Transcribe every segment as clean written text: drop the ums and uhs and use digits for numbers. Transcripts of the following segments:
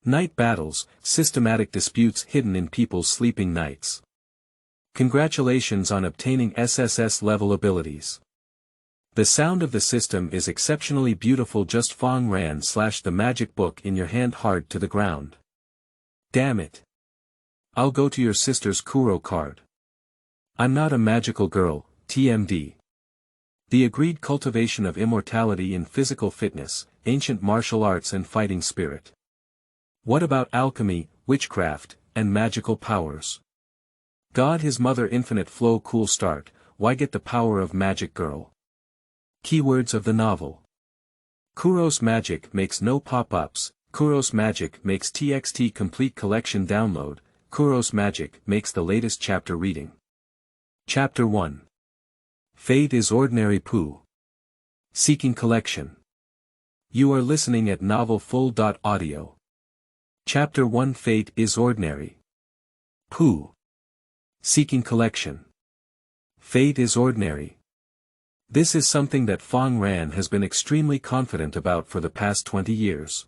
Night battles, systematic disputes hidden in people's sleeping nights. Congratulations on obtaining SSS level abilities. The sound of the system is exceptionally beautiful. Just Fang Ran slashed the magic book in your hand hard to the ground. Damn it. I'll go to your sister's Kuro card. I'm not a magical girl, TMD. The agreed cultivation of immortality in physical fitness, ancient martial arts and fighting spirit. What about alchemy, witchcraft, and magical powers? God his mother infinite flow cool start, why get the power of magic girl? Keywords of the novel. Kuro's magic makes no pop-ups, Kuro's magic makes TXT complete collection download, Kuro's magic makes the latest chapter reading. Chapter 1. Fate is ordinary Pooh. Seeking collection. You are listening at novelfull.audio. Chapter 1 Fate is ordinary. Pooh. Seeking collection. Fate is ordinary. This is something that Fang Ran has been extremely confident about for the past 20 years.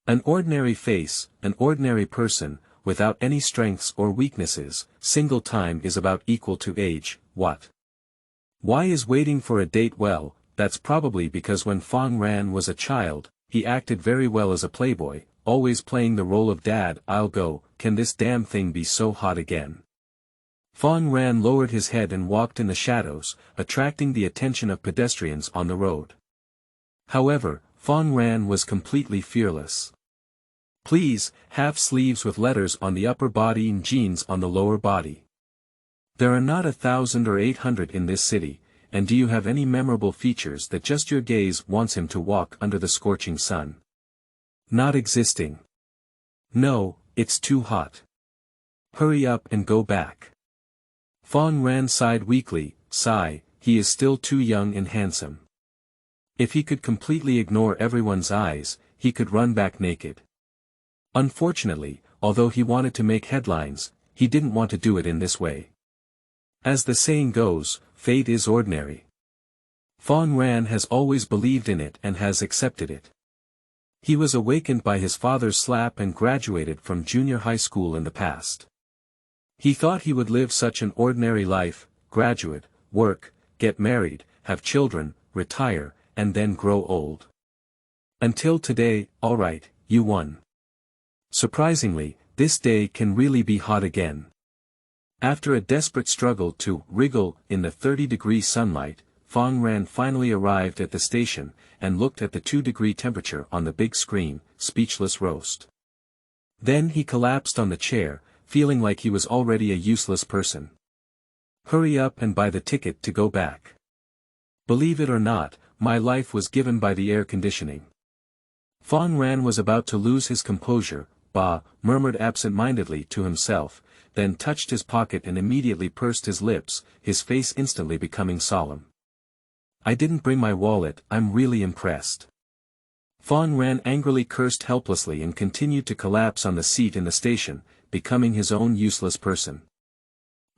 An ordinary face, an ordinary person, without any strengths or weaknesses, single time is about equal to age, what? Why is waiting for a date? Well, that's probably because when Fang Ran was a child, he acted very well as a playboy, always playing the role of dad. I'll go, can this damn thing be so hot again? Fang Ran lowered his head and walked in the shadows, attracting the attention of pedestrians on the road. However, Fang Ran was completely fearless. Please, half sleeves with letters on the upper body and jeans on the lower body. There are not 1,000 or 800 in this city, and do you have any memorable features that just your gaze wants him to walk under the scorching sun? Not existing. No, it's too hot. Hurry up and go back. Fang Ran sighed weakly, sigh, he is still too young and handsome. If he could completely ignore everyone's eyes, he could run back naked. Unfortunately, although he wanted to make headlines, he didn't want to do it in this way. As the saying goes, fate is ordinary. Fang Ran has always believed in it and has accepted it. He was awakened by his father's slap and graduated from junior high school in the past. He thought he would live such an ordinary life, graduate, work, get married, have children, retire, and then grow old. Until today, alright, you won. Surprisingly, this day can really be hot again. After a desperate struggle to wriggle in the 30-degree sunlight, Fang Ran finally arrived at the station, and looked at the 2-degree temperature on the big screen, speechless roast. Then he collapsed on the chair, feeling like he was already a useless person. Hurry up and buy the ticket to go back. Believe it or not, my life was given by the air conditioning. Fang Ran was about to lose his composure, bah, murmured absent-mindedly to himself, then touched his pocket and immediately pursed his lips, his face instantly becoming solemn. I didn't bring my wallet, I'm really impressed. Fang Ran angrily cursed helplessly and continued to collapse on the seat in the station, becoming his own useless person.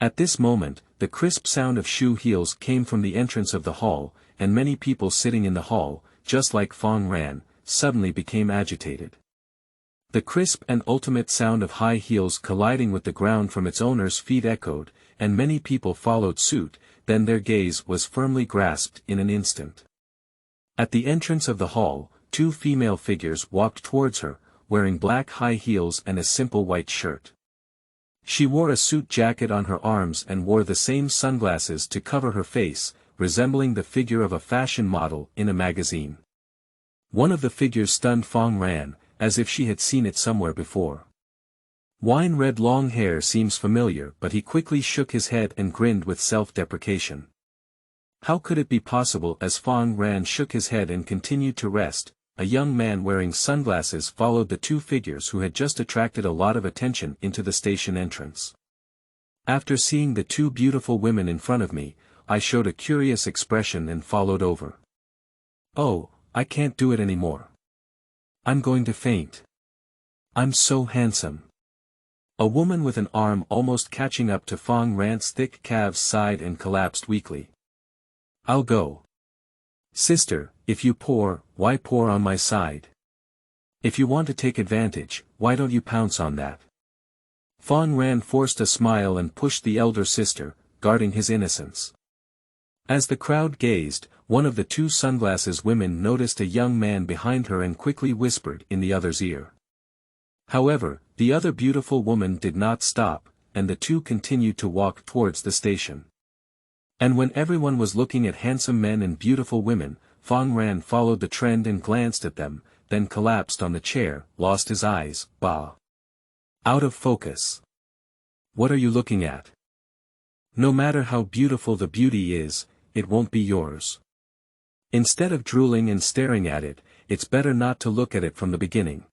At this moment, the crisp sound of shoe heels came from the entrance of the hall, and many people sitting in the hall, just like Fang Ran, suddenly became agitated. The crisp and ultimate sound of high heels colliding with the ground from its owner's feet echoed, and many people followed suit, then their gaze was firmly grasped in an instant. At the entrance of the hall, 2 female figures walked towards her, wearing black high heels and a simple white shirt. She wore a suit jacket on her arms and wore the same sunglasses to cover her face, resembling the figure of a fashion model in a magazine. One of the figures stunned Fang Ran, as if she had seen it somewhere before. Wine-red long hair seems familiar, but he quickly shook his head and grinned with self-deprecation. How could it be possible? As Fang Ran shook his head and continued to rest, a young man wearing sunglasses followed the 2 figures who had just attracted a lot of attention into the station entrance. After seeing the 2 beautiful women in front of me, I showed a curious expression and followed over. Oh, I can't do it anymore. I'm going to faint. I'm so handsome. A woman with an arm almost catching up to Fang Ran's thick calves sighed and collapsed weakly. I'll go. Sister, if you pour, why pour on my side? If you want to take advantage, why don't you pounce on that? Fang Ran forced a smile and pushed the elder sister, guarding his innocence. As the crowd gazed, one of the two sunglasses women noticed a young man behind her and quickly whispered in the other's ear. However, the other beautiful woman did not stop, and the two continued to walk towards the station. And when everyone was looking at handsome men and beautiful women, Fang Ran followed the trend and glanced at them, then collapsed on the chair, lost his eyes, out of focus. What are you looking at? No matter how beautiful the beauty is, it won't be yours. Instead of drooling and staring at it, it's better not to look at it from the beginning.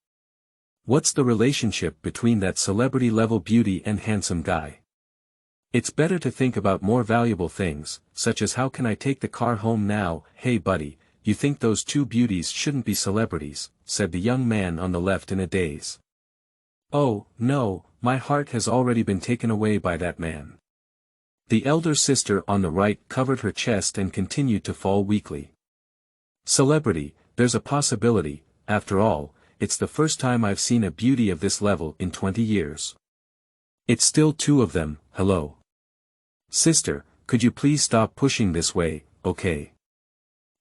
What's the relationship between that celebrity-level beauty and handsome guy? It's better to think about more valuable things, such as how can I take the car home now. Hey buddy, you think those two beauties shouldn't be celebrities, said the young man on the left in a daze. Oh, no, my heart has already been taken away by that man. The elder sister on the right covered her chest and continued to fall weakly. Celebrity, there's a possibility, after all, it's the first time I've seen a beauty of this level in 20 years. It's still two of them. Hello. Sister, could you please stop pushing this way, okay?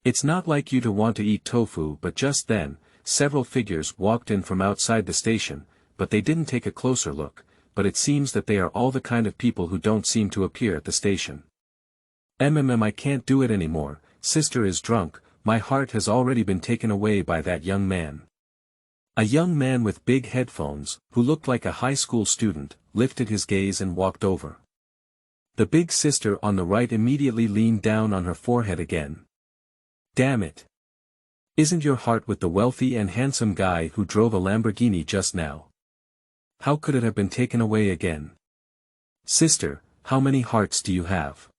It's not like you to want to eat tofu, but just then, several figures walked in from outside the station, but they didn't take a closer look, but it seems that they are all the kind of people who don't seem to appear at the station. I can't do it anymore, sister is drunk, my heart has already been taken away by that young man. A young man with big headphones, who looked like a high school student, lifted his gaze and walked over. The big sister on the right immediately leaned down on her forehead again. Damn it. Isn't your heart with the wealthy and handsome guy who drove a Lamborghini just now? How could it have been taken away again? Sister, how many hearts do you have?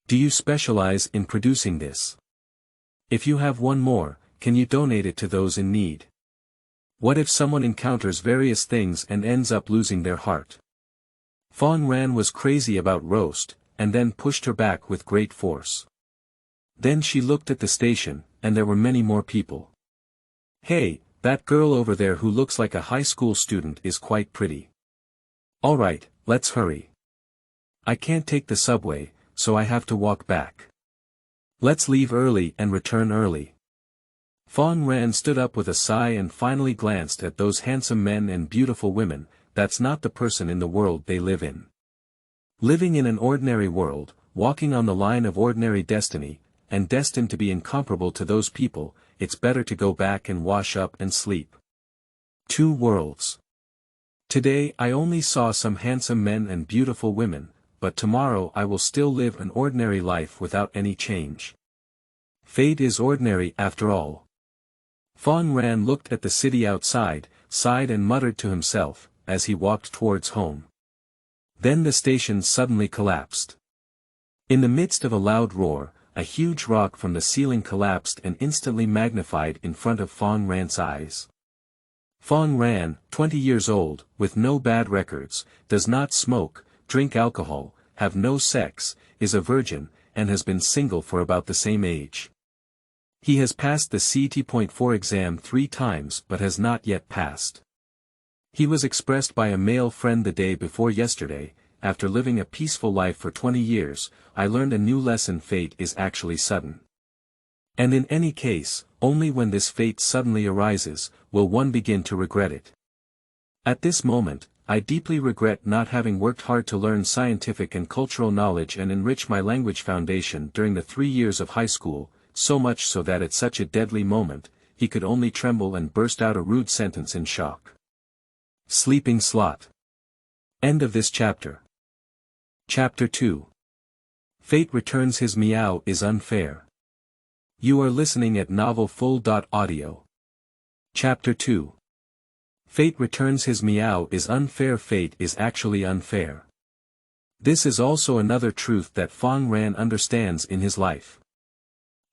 Do you specialize in producing this? If you have one more, can you donate it to those in need? What if someone encounters various things and ends up losing their heart? Fang Ran was crazy about roast, and then pushed her back with great force. Then she looked at the station, and there were many more people. Hey, that girl over there who looks like a high school student is quite pretty. Alright, let's hurry. I can't take the subway, so I have to walk back. Let's leave early and return early. Fang Ran stood up with a sigh and finally glanced at those handsome men and beautiful women. That's not the person in the world they live in. Living in an ordinary world, walking on the line of ordinary destiny, and destined to be incomparable to those people, it's better to go back and wash up and sleep. Two worlds. Today I only saw some handsome men and beautiful women, but tomorrow I will still live an ordinary life without any change. Fate is ordinary after all. Fang Ran looked at the city outside, sighed and muttered to himself, as he walked towards home. Then the station suddenly collapsed. In the midst of a loud roar, a huge rock from the ceiling collapsed and instantly magnified in front of Fang Ran's eyes. Fang Ran, 20 years old, with no bad records, does not smoke, drink alcohol, have no sex, is a virgin, and has been single for about the same age. He has passed the CT.4 exam 3 times but has not yet passed. He was expressed by a male friend the day before yesterday. After living a peaceful life for 20 years, I learned a new lesson: fate is actually sudden. And in any case, only when this fate suddenly arises, will one begin to regret it. At this moment, I deeply regret not having worked hard to learn scientific and cultural knowledge and enrich my language foundation during the 3 years of high school, so much so that at such a deadly moment, he could only tremble and burst out a rude sentence in shock. Sleeping slot. End of this chapter. Chapter 2. Fate returns his Meow is unfair. You are listening at novelfull.audio. Chapter 2. Fate returns his Meow is unfair. Fate is actually unfair. This is also another truth that Fang Ran understands in his life.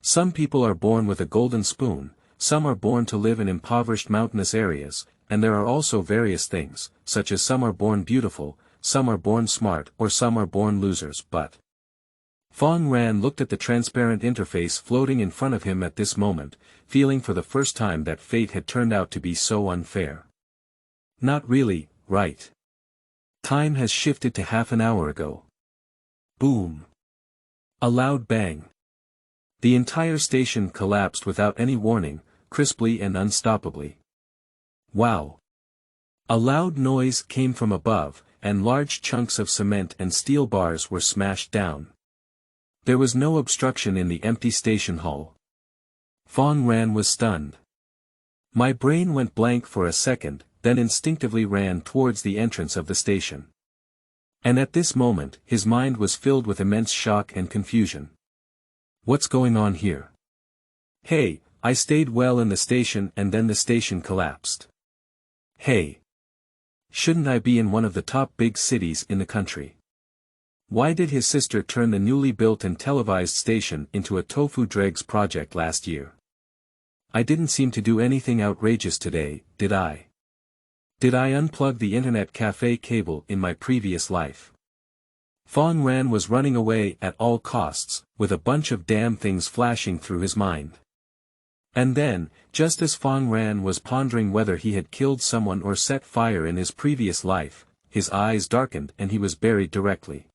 Some people are born with a golden spoon, some are born to live in impoverished mountainous areas, and there are also various things, such as some are born beautiful, some are born smart, or some are born losers. But Fang Ran looked at the transparent interface floating in front of him at this moment, feeling for the first time that fate had turned out to be so unfair. Not really, right? Time has shifted to half an hour ago. Boom. A loud bang. The entire station collapsed without any warning, crisply and unstoppably. Wow. A loud noise came from above, and large chunks of cement and steel bars were smashed down. There was no obstruction in the empty station hall. Fang Ran was stunned. My brain went blank for a second, then instinctively ran towards the entrance of the station. And at this moment, his mind was filled with immense shock and confusion. What's going on here? Hey, I stayed well in the station and then the station collapsed. Hey. Shouldn't I be in one of the top big cities in the country? Why did his sister turn the newly built and televised station into a tofu dregs project last year? I didn't seem to do anything outrageous today, did I? Did I unplug the internet cafe cable in my previous life? Fang Ran was running away at all costs, with a bunch of damn things flashing through his mind. And then, just as Fang Ran was pondering whether he had killed someone or set fire in his previous life, his eyes darkened and he was buried directly.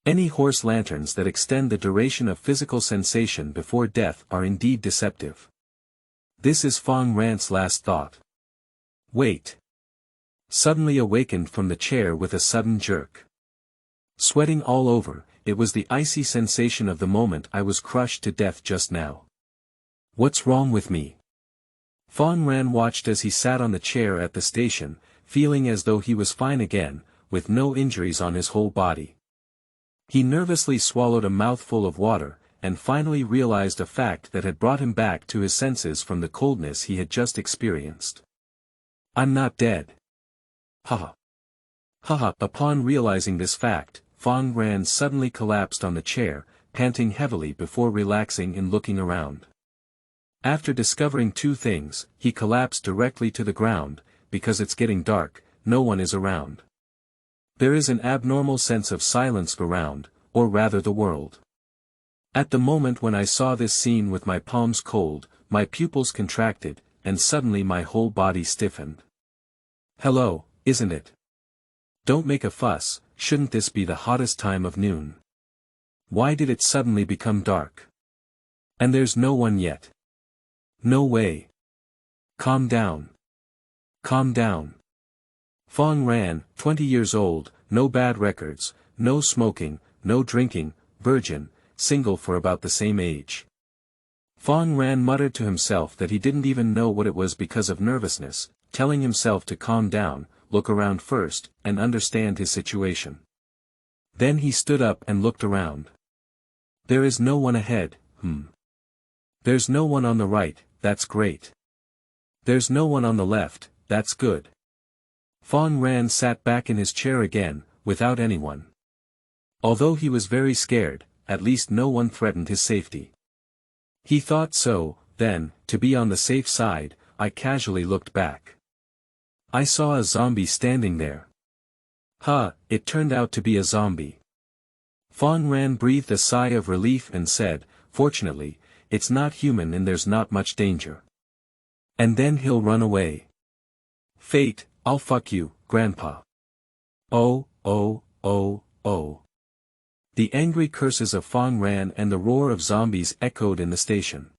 Any horse lanterns that extend the duration of physical sensation before death are indeed deceptive. This is Fang Ran's last thought. Wait. Suddenly awakened from the chair with a sudden jerk. Sweating all over, it was the icy sensation of the moment I was crushed to death just now. What's wrong with me? Fang Ran watched as he sat on the chair at the station, feeling as though he was fine again, with no injuries on his whole body. He nervously swallowed a mouthful of water, and finally realized a fact that had brought him back to his senses from the coldness he had just experienced. I'm not dead. Haha. Haha. Upon realizing this fact, Fang Ran suddenly collapsed on the chair, panting heavily before relaxing and looking around. After discovering two things, he collapsed directly to the ground, because it's getting dark, no one is around. There is an abnormal sense of silence around, or rather the world. At the moment when I saw this scene with my palms cold, my pupils contracted, and suddenly my whole body stiffened. Hello, isn't it? Don't make a fuss, shouldn't this be the hottest time of noon? Why did it suddenly become dark? And there's no one yet. No way. Calm down. Calm down. Fang Ran, 20 years old, no bad records, no smoking, no drinking, virgin, single for about the same age. Fang Ran muttered to himself that he didn't even know what it was because of nervousness, telling himself to calm down, look around first, and understand his situation. Then he stood up and looked around. There is no one ahead, There's no one on the right, that's great. There's no one on the left, that's good. Fang Ran sat back in his chair again, without anyone. Although he was very scared, at least no one threatened his safety. He thought so, then, to be on the safe side, I casually looked back. I saw a zombie standing there. It turned out to be a zombie. Fang Ran breathed a sigh of relief and said, fortunately, it's not human and there's not much danger. And then he'll run away. Fate, I'll fuck you, Grandpa. Oh. The angry curses of Fang Ran and the roar of zombies echoed in the station.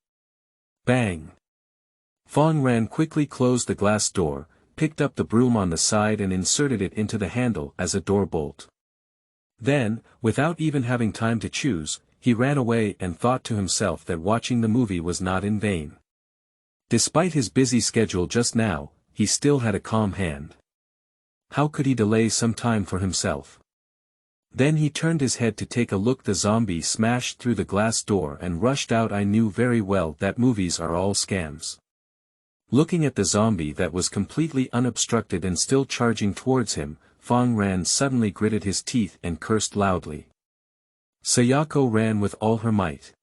Bang. Fang Ran quickly closed the glass door, picked up the broom on the side and inserted it into the handle as a door bolt. Then, without even having time to choose, he ran away and thought to himself that watching the movie was not in vain. Despite his busy schedule just now, he still had a calm hand. How could he delay some time for himself? Then he turned his head to take a look. The zombie smashed through the glass door and rushed out. I knew very well that movies are all scams. Looking at the zombie that was completely unobstructed and still charging towards him, Fang Ran suddenly gritted his teeth and cursed loudly. Sayako ran with all her might.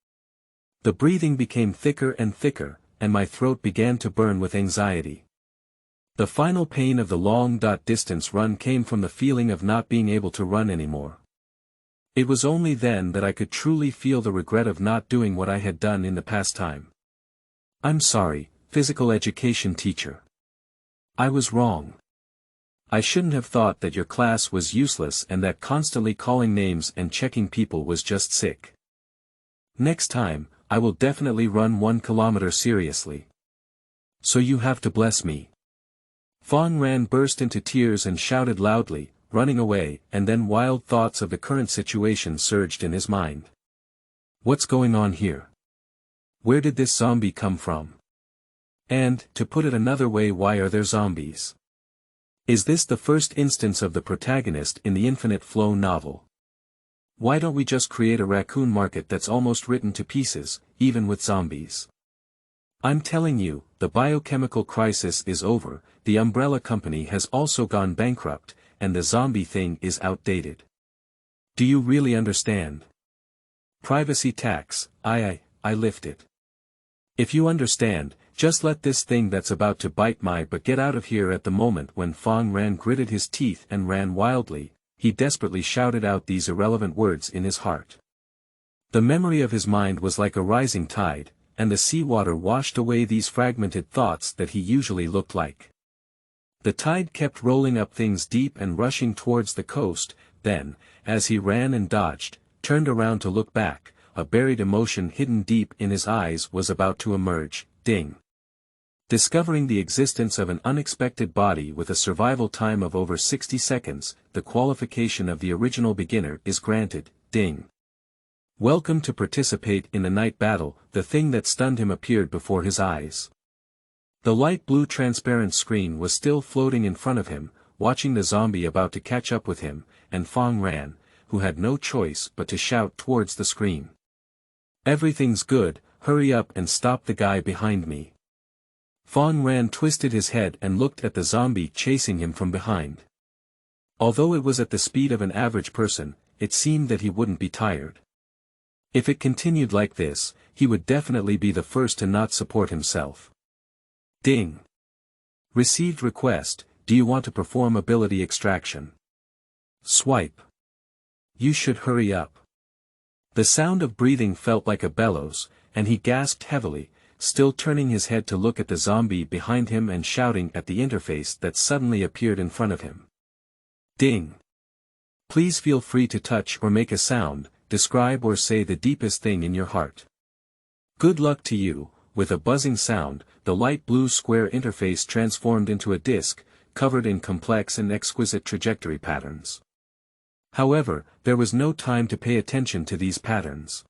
The breathing became thicker and thicker, and my throat began to burn with anxiety. The final pain of the long-distance run came from the feeling of not being able to run anymore. It was only then that I could truly feel the regret of not doing what I had done in the past time. I'm sorry, physical education teacher. I was wrong. I shouldn't have thought that your class was useless and that constantly calling names and checking people was just sick. Next time, I will definitely run 1 kilometer seriously. So you have to bless me. Fang Ran burst into tears and shouted loudly, running away, and then wild thoughts of the current situation surged in his mind. What's going on here? Where did this zombie come from? And, to put it another way, why are there zombies? Is this the first instance of the protagonist in the Infinite Flow novel? Why don't we just create a raccoon market that's almost written to pieces, even with zombies? I'm telling you, the biochemical crisis is over, the umbrella company has also gone bankrupt, and the zombie thing is outdated. Do you really understand? Privacy tax, I lift it. If you understand, just let this thing that's about to bite my butt get out of here. At the moment when Fang Ran gritted his teeth and ran wildly, he desperately shouted out these irrelevant words in his heart. The memory of his mind was like a rising tide, and the seawater washed away these fragmented thoughts that he usually looked like. The tide kept rolling up things deep and rushing towards the coast, then, as he ran and dodged, turned around to look back, a buried emotion hidden deep in his eyes was about to emerge. Ding. Discovering the existence of an unexpected body with a survival time of over 60 seconds, the qualification of the original beginner is granted. Ding. Welcome to participate in the night battle. The thing that stunned him appeared before his eyes. The light blue transparent screen was still floating in front of him, watching the zombie about to catch up with him, and Fang Ran, who had no choice but to shout towards the screen. Everything's good, hurry up and stop the guy behind me. Fang Ran twisted his head and looked at the zombie chasing him from behind. Although it was at the speed of an average person, it seemed that he wouldn't be tired. If it continued like this, he would definitely be the first to not support himself. Ding. Received request, do you want to perform ability extraction? Swipe. You should hurry up. The sound of breathing felt like a bellows, and he gasped heavily, still turning his head to look at the zombie behind him and shouting at the interface that suddenly appeared in front of him. Ding. Please feel free to touch or make a sound, describe or say the deepest thing in your heart. Good luck to you. With a buzzing sound, the light blue square interface transformed into a disc, covered in complex and exquisite trajectory patterns. However, there was no time to pay attention to these patterns.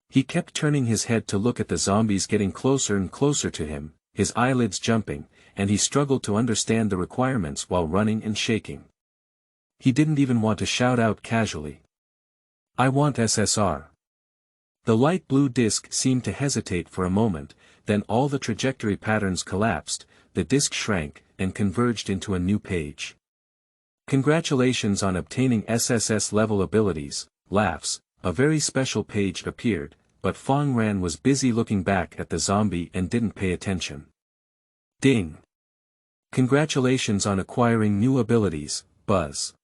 He kept turning his head to look at the zombies getting closer and closer to him, his eyelids jumping, and he struggled to understand the requirements while running and shaking. He didn't even want to shout out casually. I want SSR. The light blue disc seemed to hesitate for a moment, then all the trajectory patterns collapsed, the disc shrank, and converged into a new page. Congratulations on obtaining SSS level abilities, laughs, a very special page appeared, but Fang Ran was busy looking back at the zombie and didn't pay attention. Ding. Congratulations on acquiring new abilities, buzz.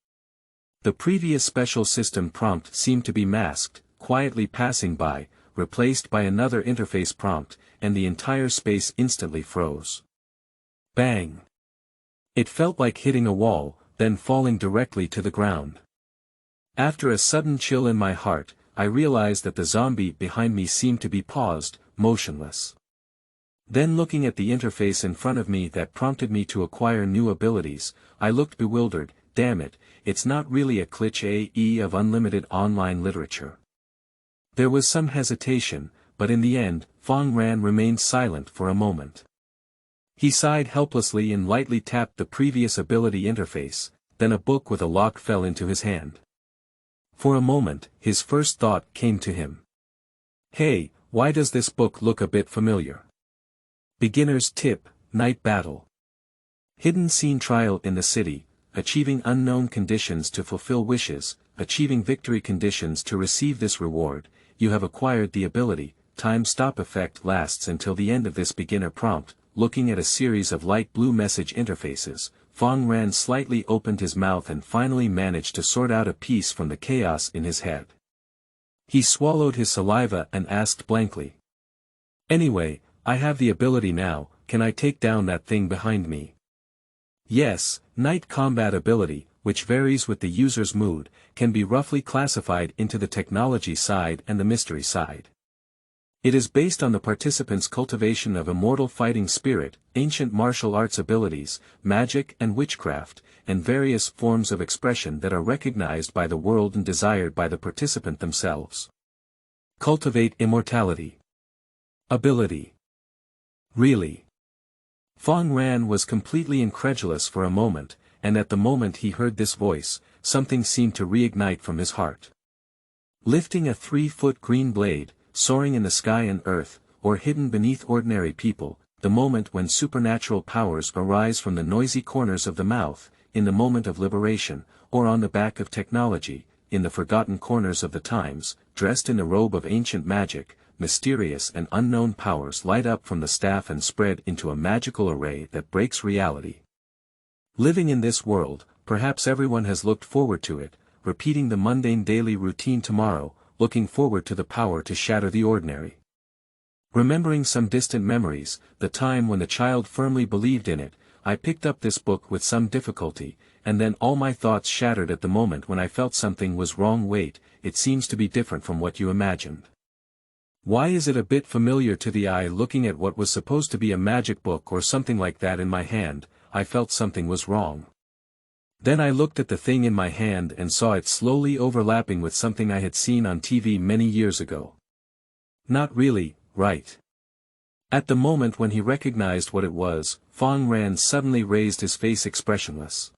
The previous special system prompt seemed to be masked, quietly passing by, replaced by another interface prompt, and the entire space instantly froze. Bang! It felt like hitting a wall, then falling directly to the ground. After a sudden chill in my heart, I realized that the zombie behind me seemed to be paused, motionless. Then looking at the interface in front of me that prompted me to acquire new abilities, I looked bewildered. Damn it, it's not really a cliché of unlimited online literature. There was some hesitation, but in the end, Fang Ran remained silent for a moment. He sighed helplessly and lightly tapped the previous ability interface, then a book with a lock fell into his hand. For a moment, his first thought came to him. Hey, why does this book look a bit familiar? Beginner's Tip, Night Battle. Hidden Scene Trial in the City, achieving unknown conditions to fulfill wishes, achieving victory conditions to receive this reward. You have acquired the ability. Time stop effect lasts until the end of this beginner prompt. Looking at a series of light blue message interfaces, Fang Ran slightly opened his mouth and finally managed to sort out a piece from the chaos in his head. He swallowed his saliva and asked blankly. Anyway, I have the ability now, can I take down that thing behind me? Yes, night combat ability, which varies with the user's mood, can be roughly classified into the technology side and the mystery side. It is based on the participant's cultivation of immortal fighting spirit, ancient martial arts abilities, magic and witchcraft, and various forms of expression that are recognized by the world and desired by the participant themselves. Cultivate immortality. Ability. Really? Fang Ran was completely incredulous for a moment, and at the moment he heard this voice, something seemed to reignite from his heart. Lifting a 3-foot green blade, soaring in the sky and earth, or hidden beneath ordinary people, the moment when supernatural powers arise from the noisy corners of the mouth, in the moment of liberation, or on the back of technology, in the forgotten corners of the times, dressed in the robe of ancient magic, mysterious and unknown powers light up from the staff and spread into a magical array that breaks reality. Living in this world, perhaps everyone has looked forward to it, repeating the mundane daily routine tomorrow, looking forward to the power to shatter the ordinary. Remembering some distant memories, the time when the child firmly believed in it, I picked up this book with some difficulty, and then all my thoughts shattered at the moment when I felt something was wrong. Wait, it seems to be different from what you imagined. Why is it a bit familiar to the eye? Looking at what was supposed to be a magic book or something like that in my hand, I felt something was wrong. Then I looked at the thing in my hand and saw it slowly overlapping with something I had seen on TV many years ago. Not really, right? At the moment when he recognized what it was, Fang Ran suddenly raised his face expressionless.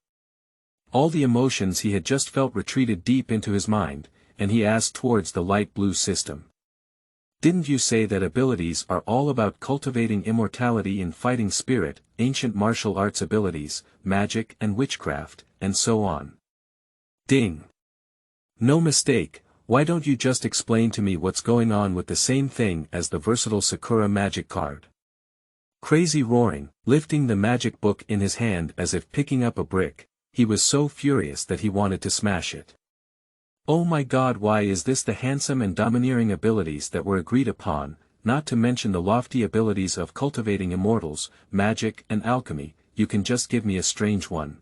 All the emotions he had just felt retreated deep into his mind, and he asked towards the light blue system. Didn't you say that abilities are all about cultivating immortality in fighting spirit, ancient martial arts abilities, magic and witchcraft, and so on? Ding. No mistake, why don't you just explain to me what's going on with the same thing as the versatile Sakura magic card? Crazy roaring, lifting the magic book in his hand as if picking up a brick, he was so furious that he wanted to smash it. Oh my God, why is this the handsome and domineering abilities that were agreed upon, not to mention the lofty abilities of cultivating immortals, magic and alchemy, you can just give me a strange one.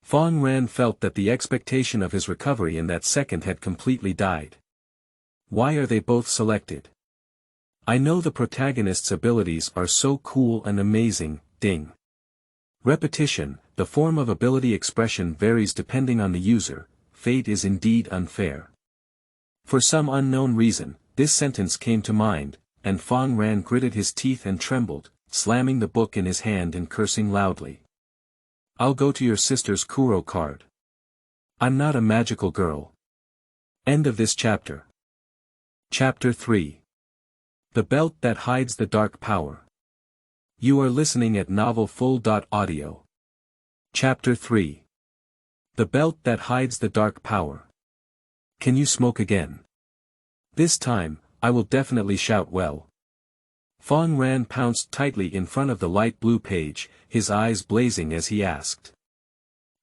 Fang Ran felt that the expectation of his recovery in that second had completely died. Why are they both selected? I know the protagonist's abilities are so cool and amazing, ding. Repetition, the form of ability expression varies depending on the user. Fate is indeed unfair. For some unknown reason, this sentence came to mind, and Fang Ran gritted his teeth and trembled, slamming the book in his hand and cursing loudly. I'll go to your sister's Kuro card. I'm not a magical girl. End of this chapter. Chapter 3. The Belt That Hides the Dark Power. You are listening at novelfull.audio. Chapter 3. The Belt That Hides the Dark Power. Can you smoke again? This time, I will definitely shout well. Fang Ran pounced tightly in front of the light blue page, his eyes blazing as he asked.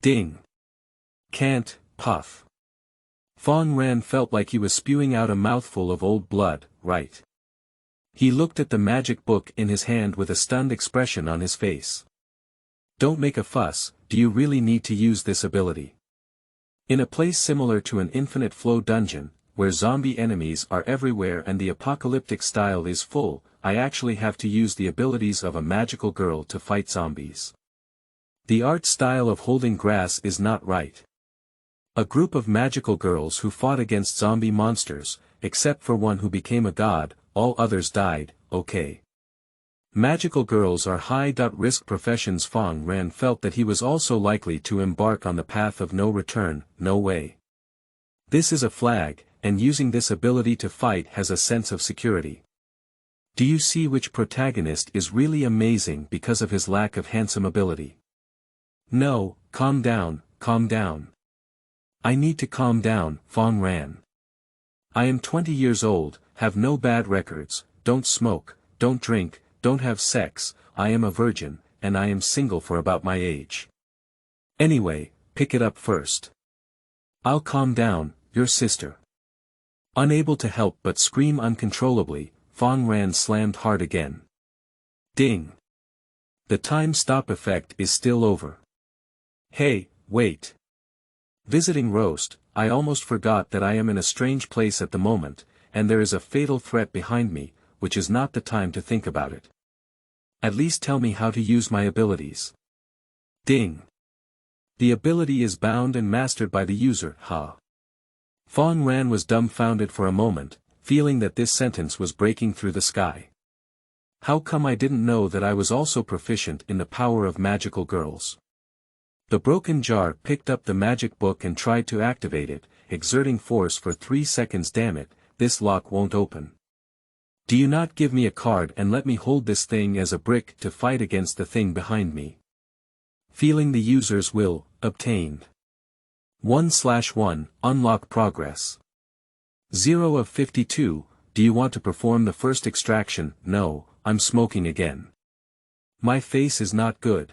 Ding. Can't, puff. Fang Ran felt like he was spewing out a mouthful of old blood, right? He looked at the magic book in his hand with a stunned expression on his face. Don't make a fuss, do you really need to use this ability? In a place similar to an infinite flow dungeon, where zombie enemies are everywhere and the apocalyptic style is full, I actually have to use the abilities of a magical girl to fight zombies. The art style of holding grass is not right. A group of magical girls who fought against zombie monsters, except for one who became a god, all others died, okay. Magical girls are high-risk professions. Fang Ran felt that he was also likely to embark on the path of no return, no way. This is a flag, and using this ability to fight has a sense of security. Do you see which protagonist is really amazing because of his lack of handsome ability? No, calm down, calm down. I need to calm down, Fang Ran. I am 20 years old, have no bad records, don't smoke, don't drink, don't have sex, I am a virgin, and I am single for about my age. Anyway, pick it up first. I'll calm down, your sister. Unable to help but scream uncontrollably, Fang Ran slammed hard again. Ding. The time stop effect is still over. Hey, wait. Visiting roast, I almost forgot that I am in a strange place at the moment, and there is a fatal threat behind me, which is not the time to think about it. At least tell me how to use my abilities. Ding. The ability is bound and mastered by the user, huh? Fang Ran was dumbfounded for a moment, feeling that this sentence was breaking through the sky. How come I didn't know that I was also proficient in the power of magical girls? The broken jar picked up the magic book and tried to activate it, exerting force for 3 seconds. Damn it, this lock won't open. Do you not give me a card and let me hold this thing as a brick to fight against the thing behind me? Feeling the user's will, obtained. 1/1, unlock progress. 0 of 52, do you want to perform the first extraction? No, I'm smoking again. My face is not good.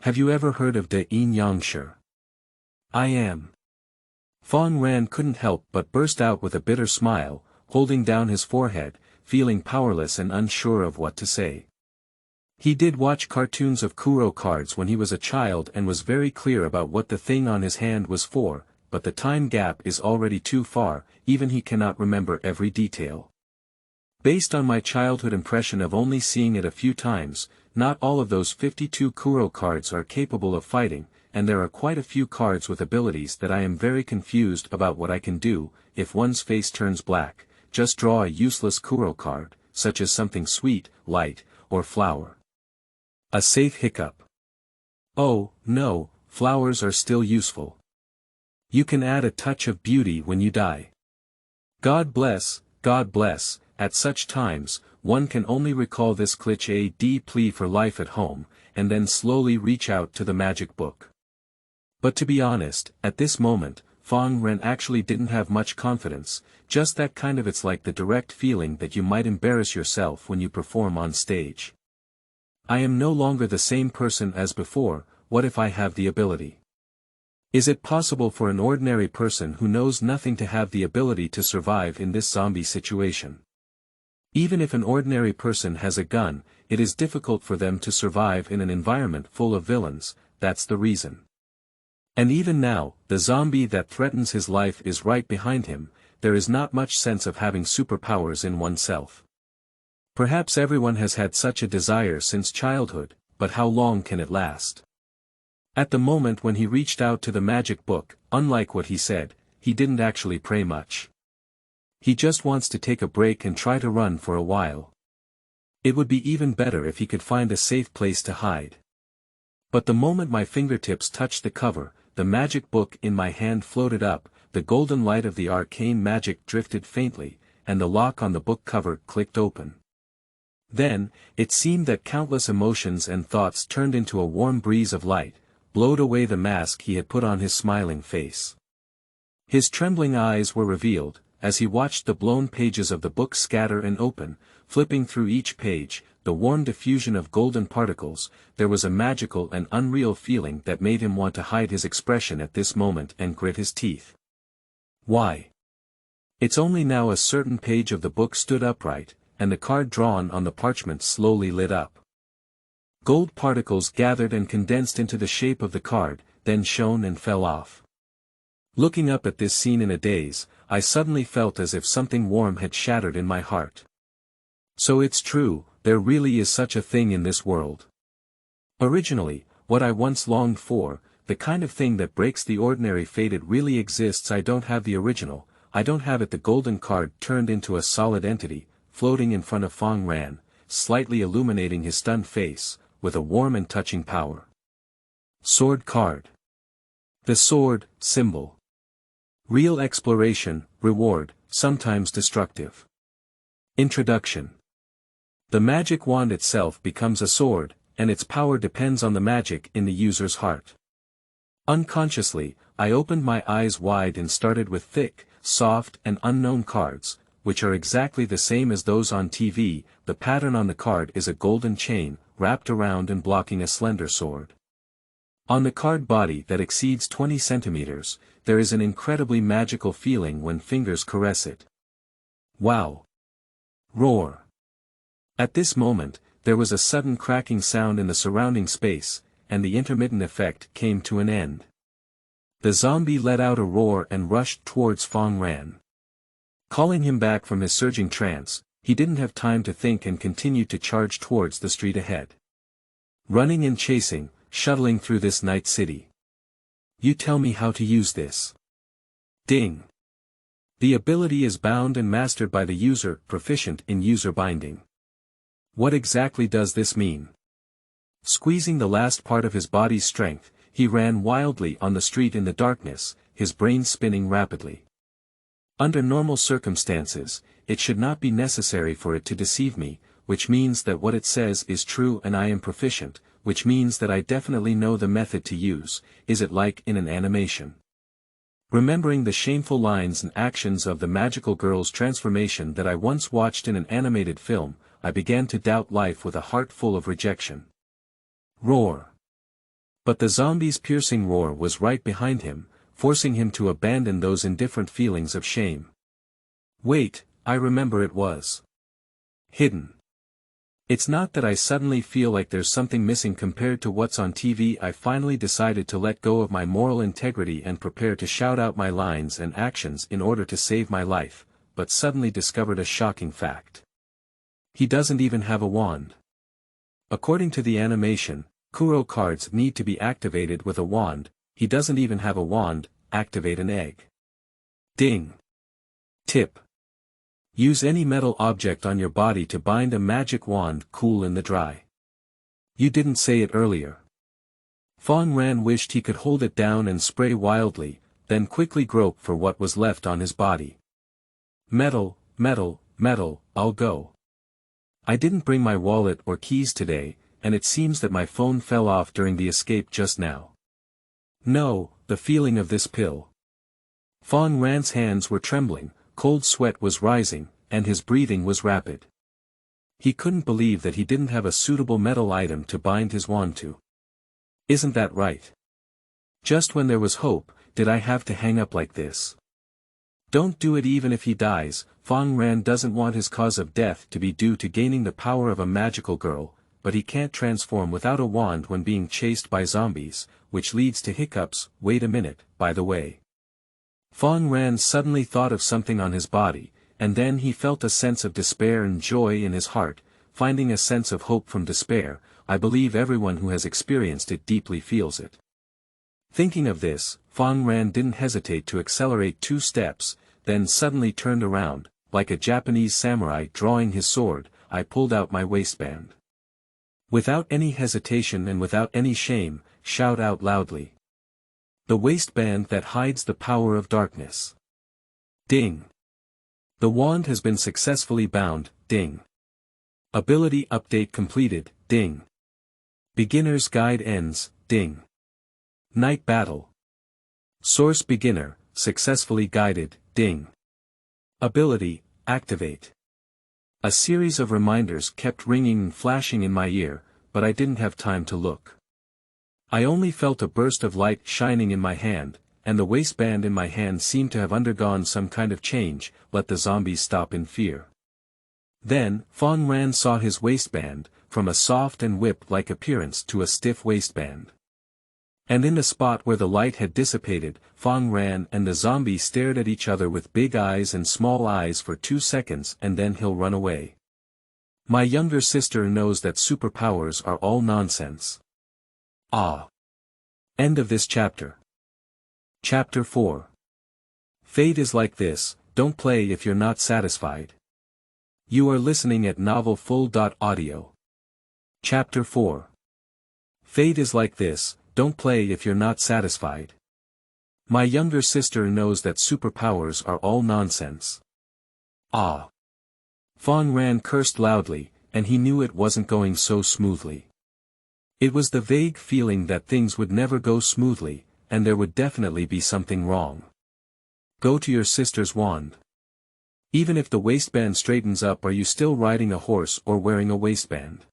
Have you ever heard of de yin yang shi? I am. Fang Ran couldn't help but burst out with a bitter smile, holding down his forehead, feeling powerless and unsure of what to say. He did watch cartoons of Kuro cards when he was a child and was very clear about what the thing on his hand was for, but the time gap is already too far, even he cannot remember every detail. Based on my childhood impression of only seeing it a few times, not all of those 52 Kuro cards are capable of fighting, and there are quite a few cards with abilities that I am very confused about what I can do. If one's face turns black, just draw a useless Kuro card, such as something sweet, light, or flower. A safe hiccup. Oh, no, flowers are still useful. You can add a touch of beauty when you die. God bless, at such times, one can only recall this cliché plea for life at home, and then slowly reach out to the magic book. But to be honest, at this moment, Fang Ran actually didn't have much confidence, just that kind of it's like the direct feeling that you might embarrass yourself when you perform on stage. I am no longer the same person as before, what if I have the ability? Is it possible for an ordinary person who knows nothing to have the ability to survive in this zombie situation? Even if an ordinary person has a gun, it is difficult for them to survive in an environment full of villains, that's the reason. And even now, the zombie that threatens his life is right behind him, there is not much sense of having superpowers in oneself. Perhaps everyone has had such a desire since childhood, but how long can it last? At the moment when he reached out to the magic book, unlike what he said, he didn't actually pray much. He just wants to take a break and try to run for a while. It would be even better if he could find a safe place to hide. But the moment my fingertips touched the cover, the magic book in my hand floated up, the golden light of the arcane magic drifted faintly, and the lock on the book cover clicked open. Then, it seemed that countless emotions and thoughts turned into a warm breeze of light, blowed away the mask he had put on his smiling face. His trembling eyes were revealed, as he watched the blown pages of the book scatter and open, flipping through each page, the warm diffusion of golden particles. There was a magical and unreal feeling that made him want to hide his expression at this moment and grit his teeth. Why? It's only now a certain page of the book stood upright, and the card drawn on the parchment slowly lit up. Gold particles gathered and condensed into the shape of the card, then shone and fell off. Looking up at this scene in a daze, I suddenly felt as if something warm had shattered in my heart. So it's true, there really is such a thing in this world. Originally, what I once longed for, the kind of thing that breaks the ordinary fate, it really exists. I don't have the original, I don't have it. The golden card turned into a solid entity, floating in front of Fang Ran, slightly illuminating his stunned face, with a warm and touching power. Sword card. The sword, symbol. Real exploration, reward, sometimes destructive. Introduction. The magic wand itself becomes a sword, and its power depends on the magic in the user's heart. Unconsciously, I opened my eyes wide and started with thick, soft and unknown cards, which are exactly the same as those on TV. The pattern on the card is a golden chain, wrapped around and blocking a slender sword. On the card body that exceeds 20 centimeters, there is an incredibly magical feeling when fingers caress it. Wow! Roar! At this moment, there was a sudden cracking sound in the surrounding space, and the intermittent effect came to an end. The zombie let out a roar and rushed towards Fang Ran. Calling him back from his surging trance, he didn't have time to think and continued to charge towards the street ahead. Running and chasing, shuttling through this night city. You tell me how to use this. Ding. The ability is bound and mastered by the user, proficient in user binding. What exactly does this mean? Squeezing the last part of his body's strength, he ran wildly on the street in the darkness, his brain spinning rapidly. Under normal circumstances, it should not be necessary for it to deceive me, which means that what it says is true and I am proficient, which means that I definitely know the method to use. Is it like in an animation? Remembering the shameful lines and actions of the magical girl's transformation that I once watched in an animated film, I began to doubt life with a heart full of rejection. Roar! But the zombie's piercing roar was right behind him, forcing him to abandon those indifferent feelings of shame. Wait, I remember it was hidden. It's not that I suddenly feel like there's something missing compared to what's on TV. I finally decided to let go of my moral integrity and prepare to shout out my lines and actions in order to save my life, but suddenly discovered a shocking fact. He doesn't even have a wand. According to the animation, Kuro cards need to be activated with a wand. He doesn't even have a wand. Activate an egg. Ding. Tip. Use any metal object on your body to bind a magic wand. Cool in the dry. You didn't say it earlier. Fang Ran wished he could hold it down and spray wildly, then quickly grope for what was left on his body. Metal, metal, metal, I'll go. I didn't bring my wallet or keys today, and it seems that my phone fell off during the escape just now. No, the feeling of this pill. Fang Ran's hands were trembling, cold sweat was rising, and his breathing was rapid. He couldn't believe that he didn't have a suitable metal item to bind his wand to. Isn't that right? Just when there was hope, did I have to hang up like this? Don't do it even if he dies. Fang Ran doesn't want his cause of death to be due to gaining the power of a magical girl, but he can't transform without a wand when being chased by zombies, which leads to hiccups. Wait a minute, by the way. Fang Ran suddenly thought of something on his body, and then he felt a sense of despair and joy in his heart, finding a sense of hope from despair. I believe everyone who has experienced it deeply feels it. Thinking of this, Fang Ran didn't hesitate to accelerate 2 steps, then suddenly turned around, like a Japanese samurai drawing his sword. I pulled out my waistband. Without any hesitation and without any shame, shout out loudly. The waistband that hides the power of darkness. Ding. The wand has been successfully bound. Ding. Ability update completed. Ding. Beginner's guide ends. Ding. Night battle. Source beginner, successfully guided. Ding. Ability, activate. A series of reminders kept ringing and flashing in my ear, but I didn't have time to look. I only felt a burst of light shining in my hand, and the waistband in my hand seemed to have undergone some kind of change. Let the zombies stop in fear. Then, Fang Ran saw his waistband, from a soft and whip-like appearance to a stiff waistband. And in the spot where the light had dissipated, Fang Ran and the zombie stared at each other with big eyes and small eyes for 2 seconds, and then he'll run away. My younger sister knows that superpowers are all nonsense. Ah. End of this chapter. Chapter 4. Fate is like this, don't play if you're not satisfied. You are listening at novelfull.audio. Chapter 4. Fate is like this, don't play if you're not satisfied. My younger sister knows that superpowers are all nonsense. Ah. Fang Ran cursed loudly, and he knew it wasn't going so smoothly. It was the vague feeling that things would never go smoothly, and there would definitely be something wrong. Go to your sister's wand. Even if the waistband straightens up, are you still riding a horse or wearing a waistband?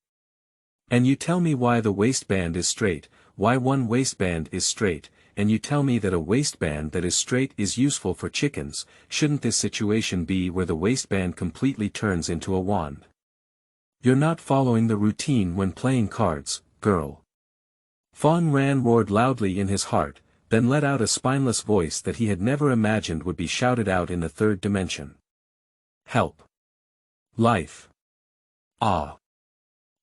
And you tell me why the waistband is straight, why one waistband is straight, and you tell me that a waistband that is straight is useful for chickens. Shouldn't this situation be where the waistband completely turns into a wand? You're not following the routine when playing cards, girl. Fang Ran roared loudly in his heart, then let out a spineless voice that he had never imagined would be shouted out in the third dimension. Help! Life! Ah!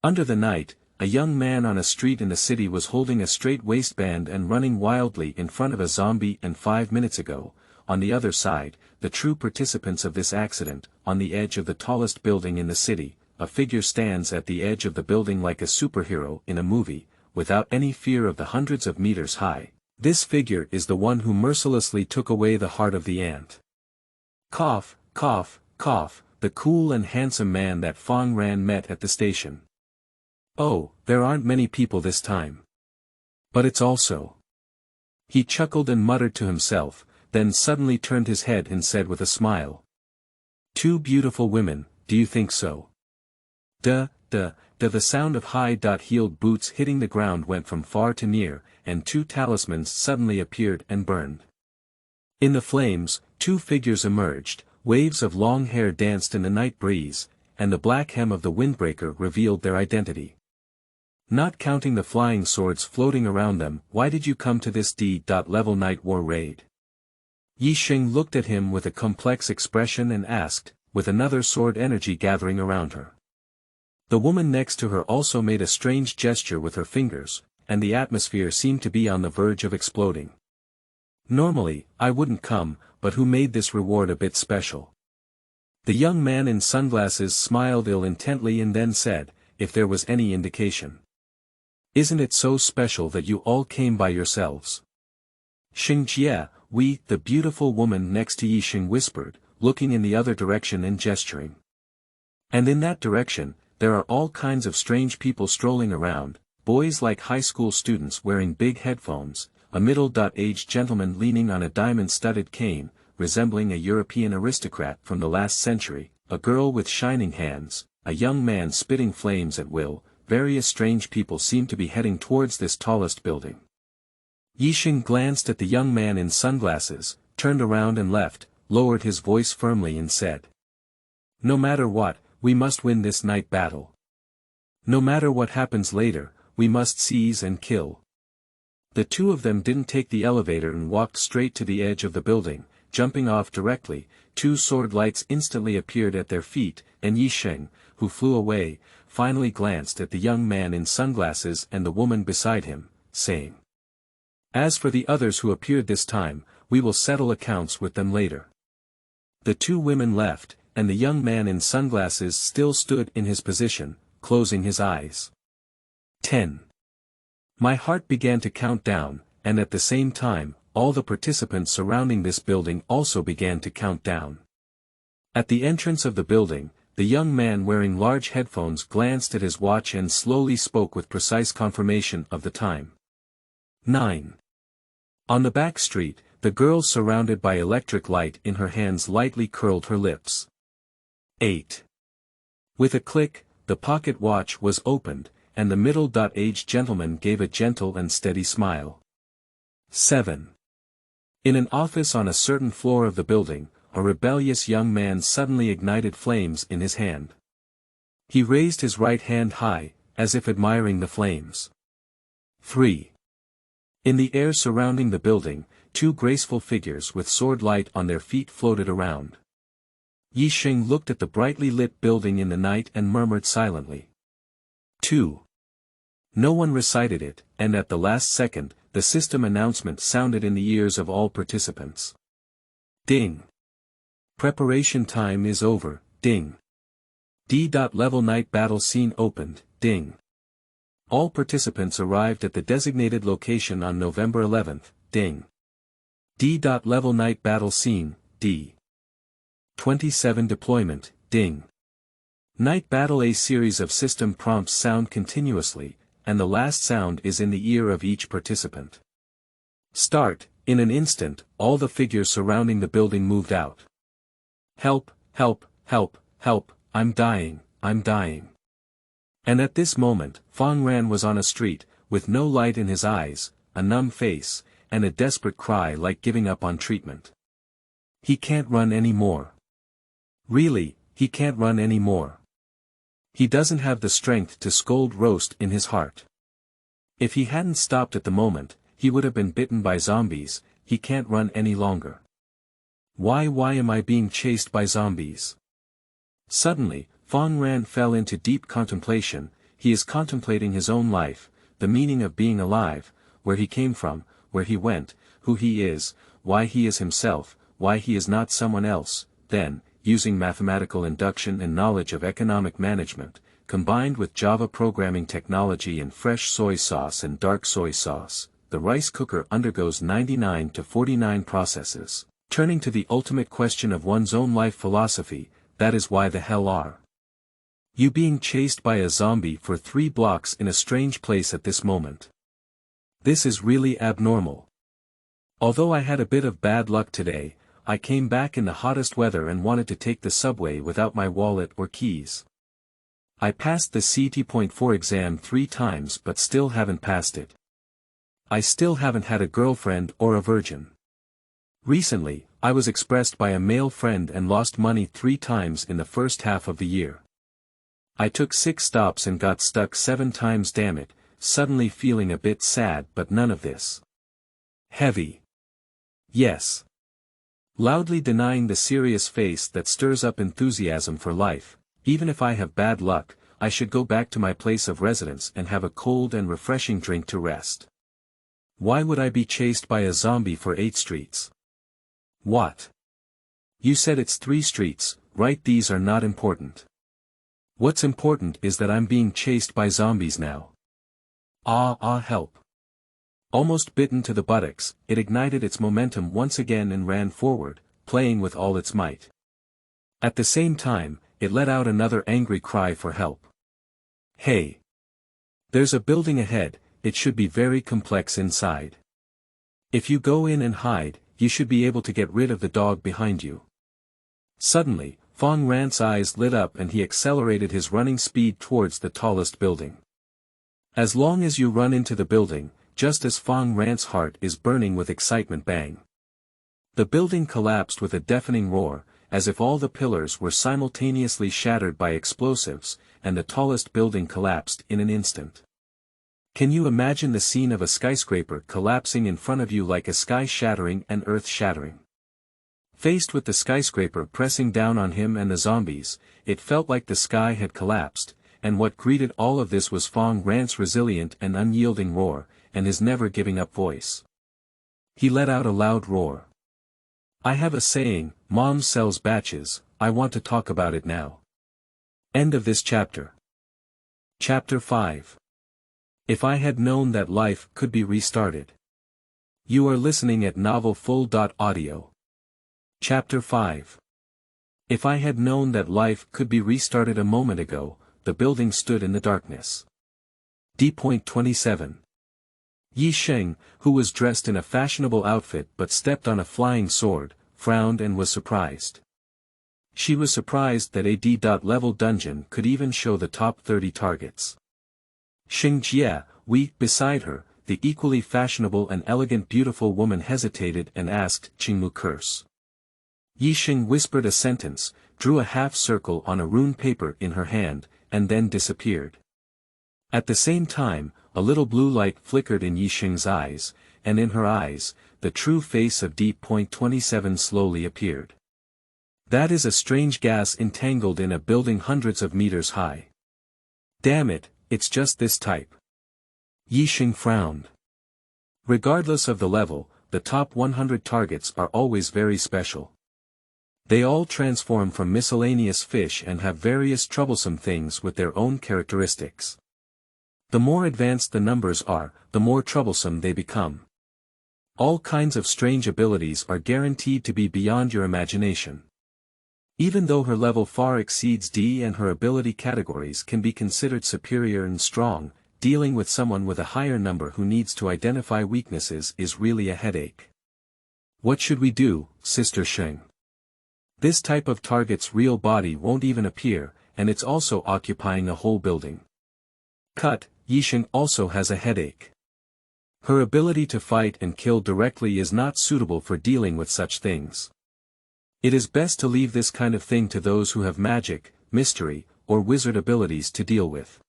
Under the night, a young man on a street in the city was holding a straight waistband and running wildly in front of a zombie, and 5 minutes ago, on the other side, the true participants of this accident, on the edge of the tallest building in the city, a figure stands at the edge of the building like a superhero in a movie, without any fear of the hundreds of meters high. This figure is the one who mercilessly took away the heart of the ant. Cough, cough, cough, the cool and handsome man that Fang Ran met at the station. Oh, there aren't many people this time. But it's also. He chuckled and muttered to himself, then suddenly turned his head and said with a smile. Two beautiful women, do you think so? The sound of high-heeled boots hitting the ground went from far to near, and two talismans suddenly appeared and burned. In the flames, two figures emerged, waves of long hair danced in the night breeze, and the black hem of the windbreaker revealed their identity. Not counting the flying swords floating around them, why did you come to this D-level night war raid? Yixing looked at him with a complex expression and asked, with another sword energy gathering around her. The woman next to her also made a strange gesture with her fingers, and the atmosphere seemed to be on the verge of exploding. Normally, I wouldn't come, but who made this reward a bit special? The young man in sunglasses smiled ill-intently and then said, if there was any indication. Isn't it so special that you all came by yourselves? Xingjie, we, the beautiful woman next to Yixing whispered, looking in the other direction and gesturing. And in that direction, there are all kinds of strange people strolling around, boys like high school students wearing big headphones, a middle-aged gentleman leaning on a diamond-studded cane, resembling a European aristocrat from the last century, a girl with shining hands, a young man spitting flames at will. Various strange people seem to be heading towards this tallest building. Yixing glanced at the young man in sunglasses, turned around and left, lowered his voice firmly and said. No matter what, we must win this night battle. No matter what happens later, we must seize and kill. The two of them didn't take the elevator and walked straight to the edge of the building, jumping off directly. Two sword lights instantly appeared at their feet, and Yixing, who flew away, finally glanced at the young man in sunglasses and the woman beside him, saying. As for the others who appeared this time, we will settle accounts with them later. The two women left, and the young man in sunglasses still stood in his position, closing his eyes. 10. My heart began to count down, and at the same time, all the participants surrounding this building also began to count down. At the entrance of the building, the young man wearing large headphones glanced at his watch and slowly spoke with precise confirmation of the time. 9. On the back street, the girl surrounded by electric light in her hands lightly curled her lips. 8. With a click, the pocket watch was opened, and the middle-aged gentleman gave a gentle and steady smile. 7. In an office on a certain floor of the building, a rebellious young man suddenly ignited flames in his hand. He raised his right hand high, as if admiring the flames. 3. In the air surrounding the building, two graceful figures with sword light on their feet floated around. Yixing looked at the brightly lit building in the night and murmured silently. 2. No one recited it, and at the last second, the system announcement sounded in the ears of all participants. Ding! Preparation time is over, ding! D-level night battle scene opened, ding! All participants arrived at the designated location on November 11th, ding! D-level night battle scene, D. 27 deployment, ding! Night battle. A series of system prompts sound continuously, and the last sound is in the ear of each participant. Start. In an instant, all the figures surrounding the building moved out. Help, help, help, help, I'm dying, I'm dying. And at this moment, Fang Ran was on a street, with no light in his eyes, a numb face, and a desperate cry like giving up on treatment. He can't run anymore. Really, he can't run anymore. He doesn't have the strength to scold roast in his heart. If he hadn't stopped at the moment, he would have been bitten by zombies. He can't run any longer. Why am I being chased by zombies? Suddenly, Fang Ran fell into deep contemplation. He is contemplating his own life, the meaning of being alive, where he came from, where he went, who he is, why he is himself, why he is not someone else. Then, using mathematical induction and knowledge of economic management, combined with Java programming technology and fresh soy sauce and dark soy sauce, the rice cooker undergoes 99 to 49 processes. Turning to the ultimate question of one's own life philosophy, that is why the hell are you being chased by a zombie for 3 blocks in a strange place at this moment? This is really abnormal. Although I had a bit of bad luck today, I came back in the hottest weather and wanted to take the subway without my wallet or keys. I passed the CT.4 exam 3 times but still haven't passed it. I still haven't had a girlfriend or a virgin. Recently, I was expressed by a male friend and lost money 3 times in the first half of the year. I took 6 stops and got stuck 7 times. Damn it, suddenly feeling a bit sad, but none of this. Heavy. Yes. Loudly denying the serious face that stirs up enthusiasm for life. Even if I have bad luck, I should go back to my place of residence and have a cold and refreshing drink to rest. Why would I be chased by a zombie for 8 streets? What? You said it's 3 streets, right? These are not important. What's important is that I'm being chased by zombies now. Help. Almost bitten to the buttocks, it ignited its momentum once again and ran forward, playing with all its might. At the same time, it let out another angry cry for help. Hey! There's a building ahead, it should be very complex inside. If you go in and hide, you should be able to get rid of the dog behind you. Suddenly, Fang Ran's eyes lit up and he accelerated his running speed towards the tallest building. As long as you run into the building, just as Fang Ran's heart is burning with excitement, bang. The building collapsed with a deafening roar, as if all the pillars were simultaneously shattered by explosives, and the tallest building collapsed in an instant. Can you imagine the scene of a skyscraper collapsing in front of you, like a sky shattering and earth shattering? Faced with the skyscraper pressing down on him and the zombies, it felt like the sky had collapsed, and what greeted all of this was Fang Ran's resilient and unyielding roar, and his never-giving-up voice. He let out a loud roar. I have a saying, Mom sells batches, I want to talk about it now. End of this chapter. Chapter 5. If I had known that life could be restarted. You are listening at novelfull.audio. Chapter 5. If I had known that life could be restarted a moment ago, the building stood in the darkness. D.27. Yi Sheng, who was dressed in a fashionable outfit but stepped on a flying sword, frowned and was surprised. She was surprised that a D.level dungeon could even show the top 30 targets. Sheng Jie, beside her, the equally fashionable and elegant beautiful woman hesitated and asked Qingmu curse. Yi Sheng whispered a sentence, drew a half circle on a rune paper in her hand, and then disappeared. At the same time, a little blue light flickered in Yi Sheng's eyes, and in her eyes, the true face of D.27 slowly appeared. That is a strange gas entangled in a building hundreds of meters high. Damn it, it's just this type. Yi Sheng frowned. Regardless of the level, the top 100 targets are always very special. They all transform from miscellaneous fish and have various troublesome things with their own characteristics. The more advanced the numbers are, the more troublesome they become. All kinds of strange abilities are guaranteed to be beyond your imagination. Even though her level far exceeds D and her ability categories can be considered superior and strong, dealing with someone with a higher number who needs to identify weaknesses is really a headache. What should we do, Sister Sheng? This type of target's real body won't even appear, and it's also occupying a whole building. Cut, Yisheng also has a headache. Her ability to fight and kill directly is not suitable for dealing with such things. It is best to leave this kind of thing to those who have magic, mystery, or wizard abilities to deal with.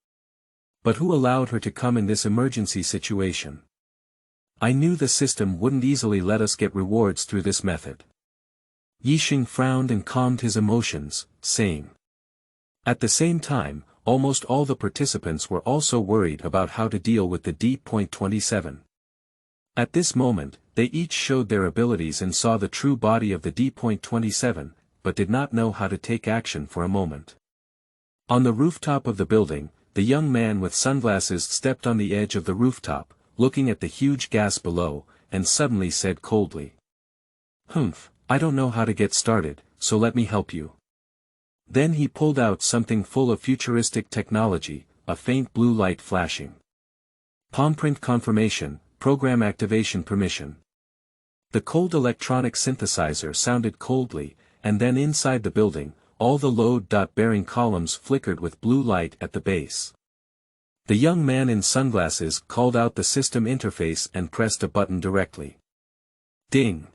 But who allowed her to come in this emergency situation? I knew the system wouldn't easily let us get rewards through this method. Yisheng frowned and calmed his emotions, saying. At the same time, almost all the participants were also worried about how to deal with the D.27. At this moment, they each showed their abilities and saw the true body of the D.27, but did not know how to take action for a moment. On the rooftop of the building, the young man with sunglasses stepped on the edge of the rooftop, looking at the huge gas below, and suddenly said coldly. "Humph, I don't know how to get started, so let me help you." Then he pulled out something full of futuristic technology, a faint blue light flashing. Palmprint confirmation, program activation permission. The cold electronic synthesizer sounded coldly, and then inside the building, all the load-bearing columns flickered with blue light at the base. The young man in sunglasses called out the system interface and pressed a button directly. Ding!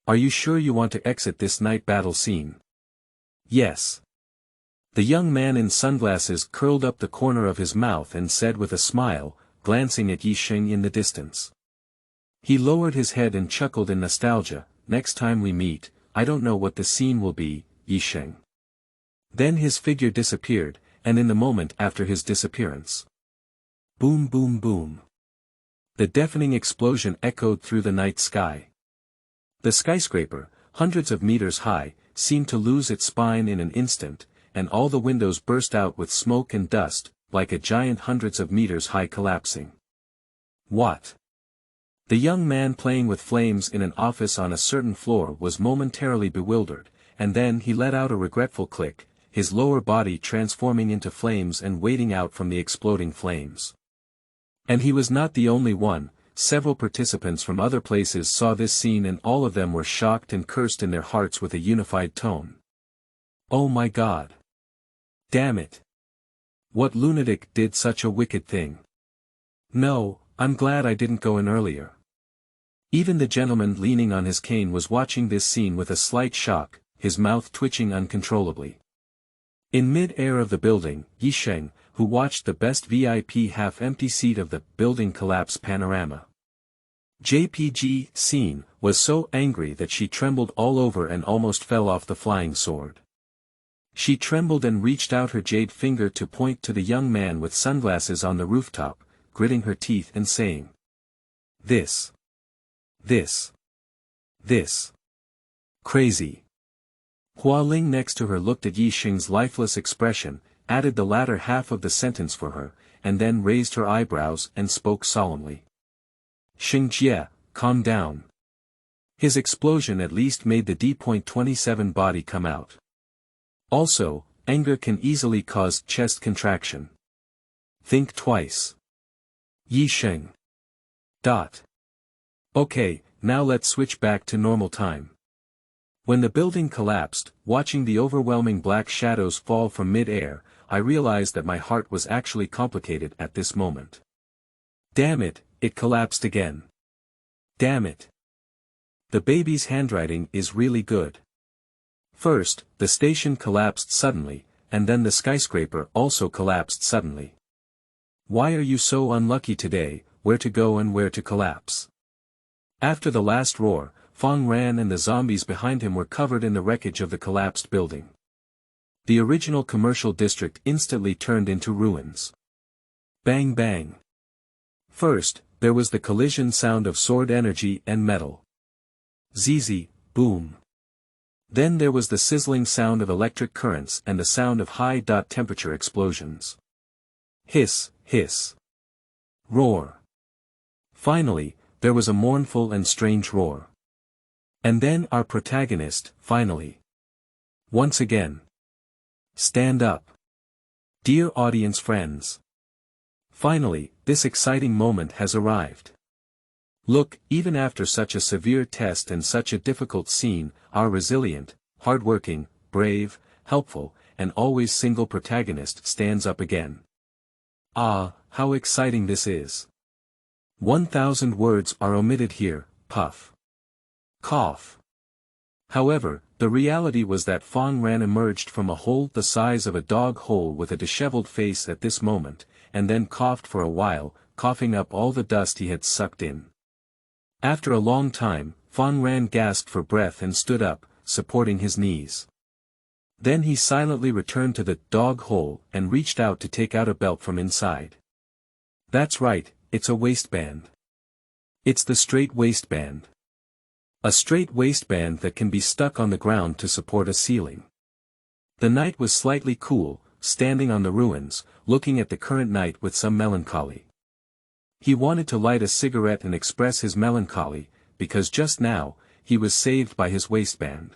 Are you sure you want to exit this night battle scene? Yes. The young man in sunglasses curled up the corner of his mouth and said with a smile, glancing at Yisheng in the distance. He lowered his head and chuckled in nostalgia. Next time we meet, I don't know what the scene will be, Yisheng. Then his figure disappeared, and in the moment after his disappearance. Boom boom boom. The deafening explosion echoed through the night sky. The skyscraper, hundreds of meters high, seemed to lose its spine in an instant, and all the windows burst out with smoke and dust, like a giant hundreds of meters high collapsing. What? The young man playing with flames in an office on a certain floor was momentarily bewildered, and then he let out a regretful click, his lower body transforming into flames and wading out from the exploding flames. And he was not the only one. Several participants from other places saw this scene and all of them were shocked and cursed in their hearts with a unified tone. Oh my God! Damn it! What lunatic did such a wicked thing? No, I'm glad I didn't go in earlier. Even the gentleman leaning on his cane was watching this scene with a slight shock, his mouth twitching uncontrollably. In mid-air of the building, Yisheng, who watched the best VIP half-empty seat of the building collapse panorama. JPG scene, was so angry that she trembled all over and almost fell off the flying sword. She trembled and reached out her jade finger to point to the young man with sunglasses on the rooftop, gritting her teeth and saying. This. Crazy. Hua Ling next to her looked at Yisheng's lifeless expression, added the latter half of the sentence for her, and then raised her eyebrows and spoke solemnly. Xingjie, calm down. His explosion at least made the D.27 body come out. Also, anger can easily cause chest contraction. Think twice. Yisheng. Okay, now let's switch back to normal time. When the building collapsed, watching the overwhelming black shadows fall from mid-air, I realized that my heart was actually complicated at this moment. Damn it, it collapsed again. Damn it. The baby's handwriting is really good. First, the station collapsed suddenly, and then the skyscraper also collapsed suddenly. Why are you so unlucky today? Where to go and where to collapse? After the last roar, Fang Ran and the zombies behind him were covered in the wreckage of the collapsed building. The original commercial district instantly turned into ruins. Bang bang. First, there was the collision sound of sword energy and metal. Zzz, boom. Then there was the sizzling sound of electric currents and the sound of high-temperature explosions. Hiss, hiss. Roar. Finally, there was a mournful and strange roar. And then our protagonist, finally. Once again. Stand up. Dear audience friends. Finally, this exciting moment has arrived. Look, even after such a severe test and such a difficult scene, our resilient, hardworking, brave, helpful, and always single protagonist stands up again. Ah, how exciting this is. 1,000 words are omitted here, puff. Cough. However, the reality was that Fang Ran emerged from a hole the size of a dog hole with a disheveled face at this moment, and then coughed for a while, coughing up all the dust he had sucked in. After a long time, Fang Ran gasped for breath and stood up, supporting his knees. Then he silently returned to the dog hole and reached out to take out a belt from inside. That's right, it's a waistband. It's the straight waistband. A straight waistband that can be stuck on the ground to support a ceiling. The night was slightly cool, standing on the ruins, looking at the current night with some melancholy. He wanted to light a cigarette and express his melancholy, because just now, he was saved by his waistband.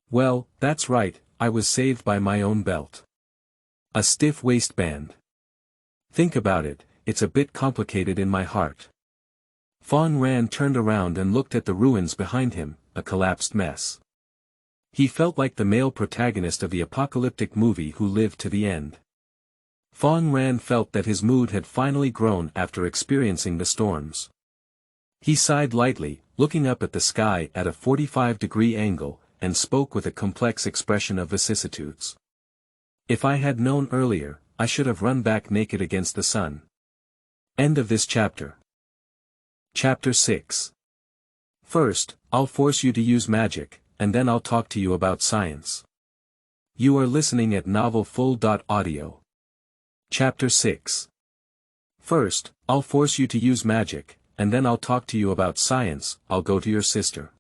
Well, that's right, I was saved by my own belt. A stiff waistband. Think about it, it's a bit complicated in my heart. Fang Ran turned around and looked at the ruins behind him, a collapsed mess. He felt like the male protagonist of the apocalyptic movie who lived to the end. Fang Ran felt that his mood had finally grown after experiencing the storms. He sighed lightly, looking up at the sky at a 45-degree angle, and spoke with a complex expression of vicissitudes. If I had known earlier, I should have run back naked against the sun. End of this chapter. Chapter 6. First, I'll force you to use magic, and then I'll talk to you about science. You are listening at novelfull.audio. Chapter 6. First, I'll force you to use magic, and then I'll talk to you about science. I'll go to your sister.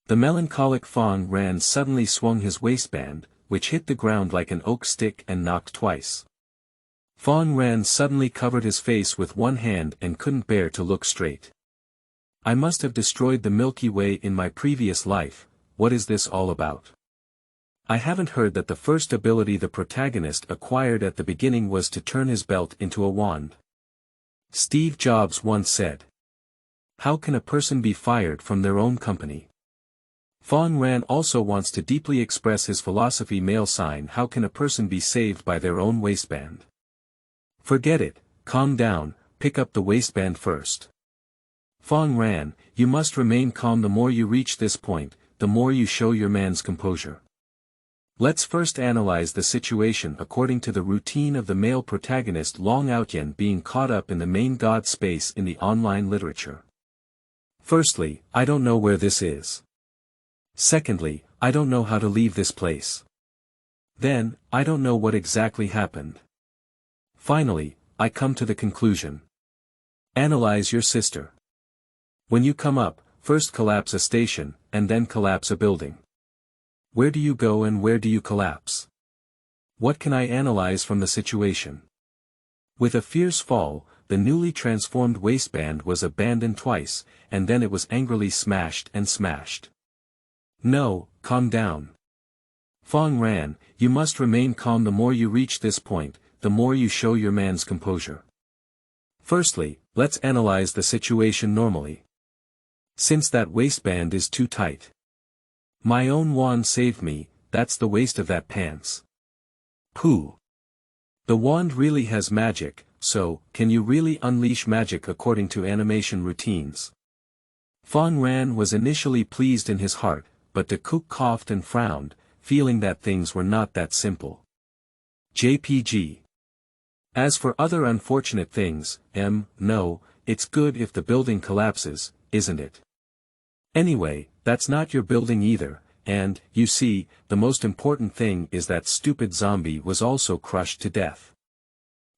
The melancholic Fang Ran suddenly swung his waistband, which hit the ground like an oak stick and knocked twice. Fang Ran suddenly covered his face with one hand and couldn't bear to look straight. I must have destroyed the Milky Way in my previous life. What is this all about? I haven't heard that the first ability the protagonist acquired at the beginning was to turn his belt into a wand. Steve Jobs once said, "How can a person be fired from their own company?" Fang Ran also wants to deeply express his philosophy male sign. How can a person be saved by their own waistband? Forget it, calm down, pick up the waistband first. Fang Ran, you must remain calm. The more you reach this point, the more you show your man's composure. Let's first analyze the situation according to the routine of the male protagonist Long Outyen being caught up in the main god space in the online literature. Firstly, I don't know where this is. Secondly, I don't know how to leave this place. Then, I don't know what exactly happened. Finally, I come to the conclusion. Analyze your sister. When you come up, first collapse a station, and then collapse a building. Where do you go and where do you collapse? What can I analyze from the situation? With a fierce fall, the newly transformed waistband was abandoned twice, and then it was angrily smashed and smashed. No, calm down. Fang Ran, you must remain calm. The more you reach this point, the more you show your man's composure. Firstly, let's analyze the situation normally. Since that waistband is too tight. My own wand saved me, that's the waist of that pants. Pooh. The wand really has magic, so, can you really unleash magic according to animation routines? Fang Ran was initially pleased in his heart, but the cook coughed and frowned, feeling that things were not that simple. JPG. As for other unfortunate things, no, it's good if the building collapses, isn't it? Anyway, that's not your building either, and, you see, the most important thing is that stupid zombie was also crushed to death.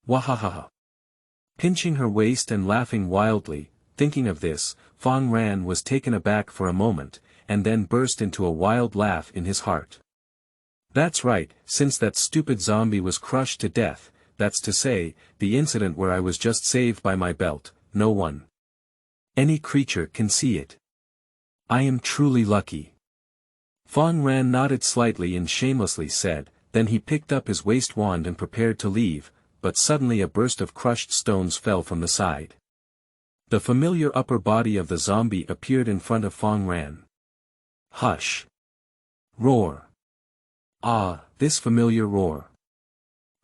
Wahahaha. Pinching her waist and laughing wildly, thinking of this, Fang Ran was taken aback for a moment, and then burst into a wild laugh in his heart. That's right, since that stupid zombie was crushed to death, that's to say, the incident where I was just saved by my belt, no one. Any creature can see it. I am truly lucky. Fang Ran nodded slightly and shamelessly said, then he picked up his waist wand and prepared to leave, but suddenly a burst of crushed stones fell from the side. The familiar upper body of the zombie appeared in front of Fang Ran. Hush. Roar. Ah, this familiar roar.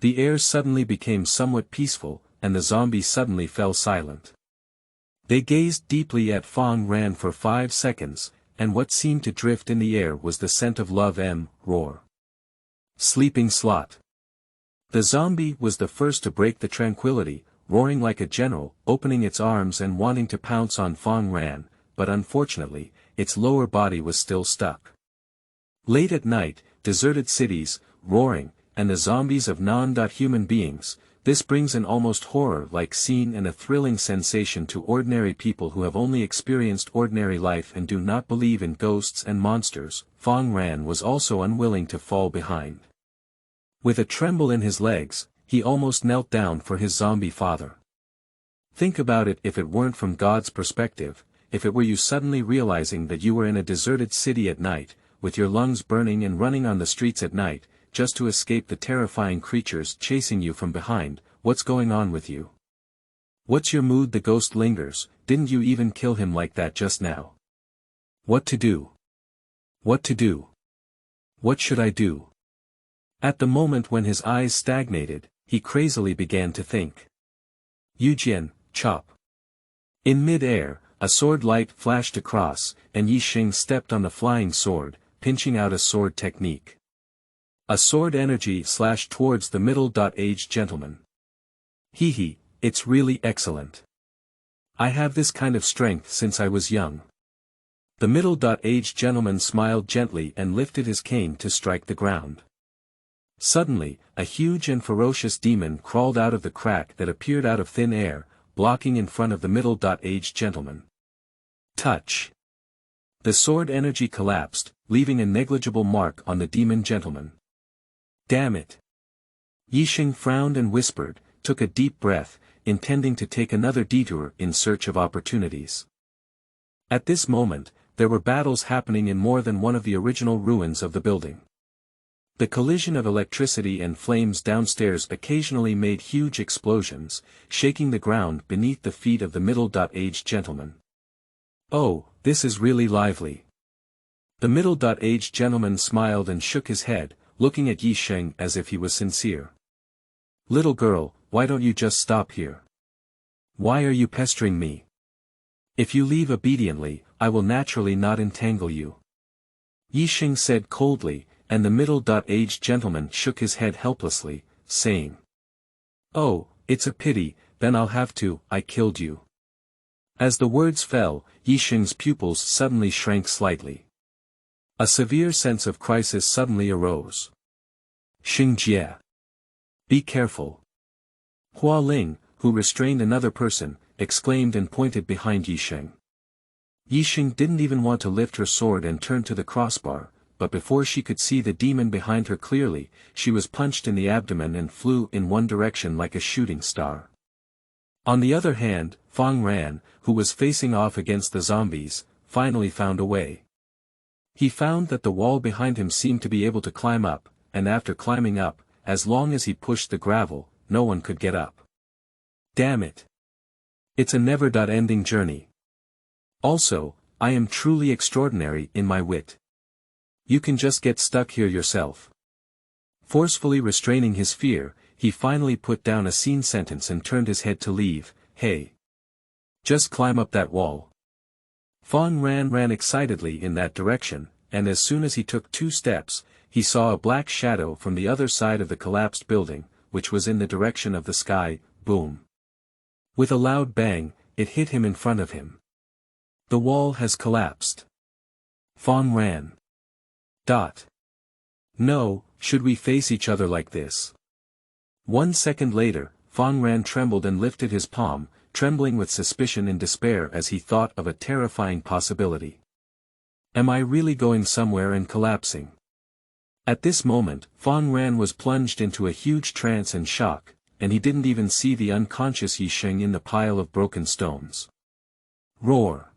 The air suddenly became somewhat peaceful, and the zombie suddenly fell silent. They gazed deeply at Fang Ran for 5 seconds, and what seemed to drift in the air was the scent of love roar. Sleeping slot. The zombie was the first to break the tranquility, roaring like a general, opening its arms and wanting to pounce on Fang Ran, but unfortunately, its lower body was still stuck. Late at night, deserted cities, roaring, and the zombies of non-human beings, this brings an almost horror-like scene and a thrilling sensation to ordinary people who have only experienced ordinary life and do not believe in ghosts and monsters. Fang Ran was also unwilling to fall behind. With a tremble in his legs, he almost knelt down for his zombie father. Think about it: if it weren't from God's perspective, if it were you suddenly realizing that you were in a deserted city at night, with your lungs burning and running on the streets at night, just to escape the terrifying creatures chasing you from behind, what's going on with you? What's your mood? The ghost lingers. Didn't you even kill him like that just now? What to do? What to do? What should I do? At the moment when his eyes stagnated, he crazily began to think. Yujian, chop. In mid-air, a sword light flashed across, and Yixing stepped on the flying sword, pinching out a sword technique. A sword energy slashed towards the middle-aged gentleman. Hee, it's really excellent. I have this kind of strength since I was young. The middle-aged gentleman smiled gently and lifted his cane to strike the ground. Suddenly, a huge and ferocious demon crawled out of the crack that appeared out of thin air, blocking in front of the middle-aged gentleman. Touch. The sword energy collapsed, leaving a negligible mark on the demon gentleman. Damn it. Yixing frowned and whispered, took a deep breath, intending to take another detour in search of opportunities. At this moment, there were battles happening in more than one of the original ruins of the building. The collision of electricity and flames downstairs occasionally made huge explosions, shaking the ground beneath the feet of the middle-aged gentleman. Oh, this is really lively. The middle-aged gentleman smiled and shook his head, looking at Yixing as if he was sincere. Little girl, why don't you just stop here? Why are you pestering me? If you leave obediently, I will naturally not entangle you. Yixing said coldly, and the middle-aged gentleman shook his head helplessly, saying. Oh, it's a pity, then I killed you. As the words fell, Yixing's pupils suddenly shrank slightly. A severe sense of crisis suddenly arose. Xingjie. Be careful. Hua Ling, who restrained another person, exclaimed and pointed behind Yixing. Yixing didn't even want to lift her sword and turn to the crossbar, but before she could see the demon behind her clearly, she was punched in the abdomen and flew in one direction like a shooting star. On the other hand, Fang Ran, who was facing off against the zombies, finally found a way. He found that the wall behind him seemed to be able to climb up, and after climbing up, as long as he pushed the gravel, no one could get up. Damn it. It's a never-ending journey. Also, I am truly extraordinary in my wit. You can just get stuck here yourself. Forcefully restraining his fear, he finally put down a scene sentence and turned his head to leave. Hey. Just climb up that wall. Fang Ran ran excitedly in that direction, and as soon as he took 2 steps, he saw a black shadow from the other side of the collapsed building, which was in the direction of the sky. Boom. With a loud bang, it hit him in front of him. The wall has collapsed. Fang Ran. No, should we face each other like this? 1 second later, Fang Ran trembled and lifted his palm, trembling with suspicion and despair as he thought of a terrifying possibility. Am I really going somewhere and collapsing? At this moment, Fang Ran was plunged into a huge trance and shock, and he didn't even see the unconscious Yixing in the pile of broken stones. Roar.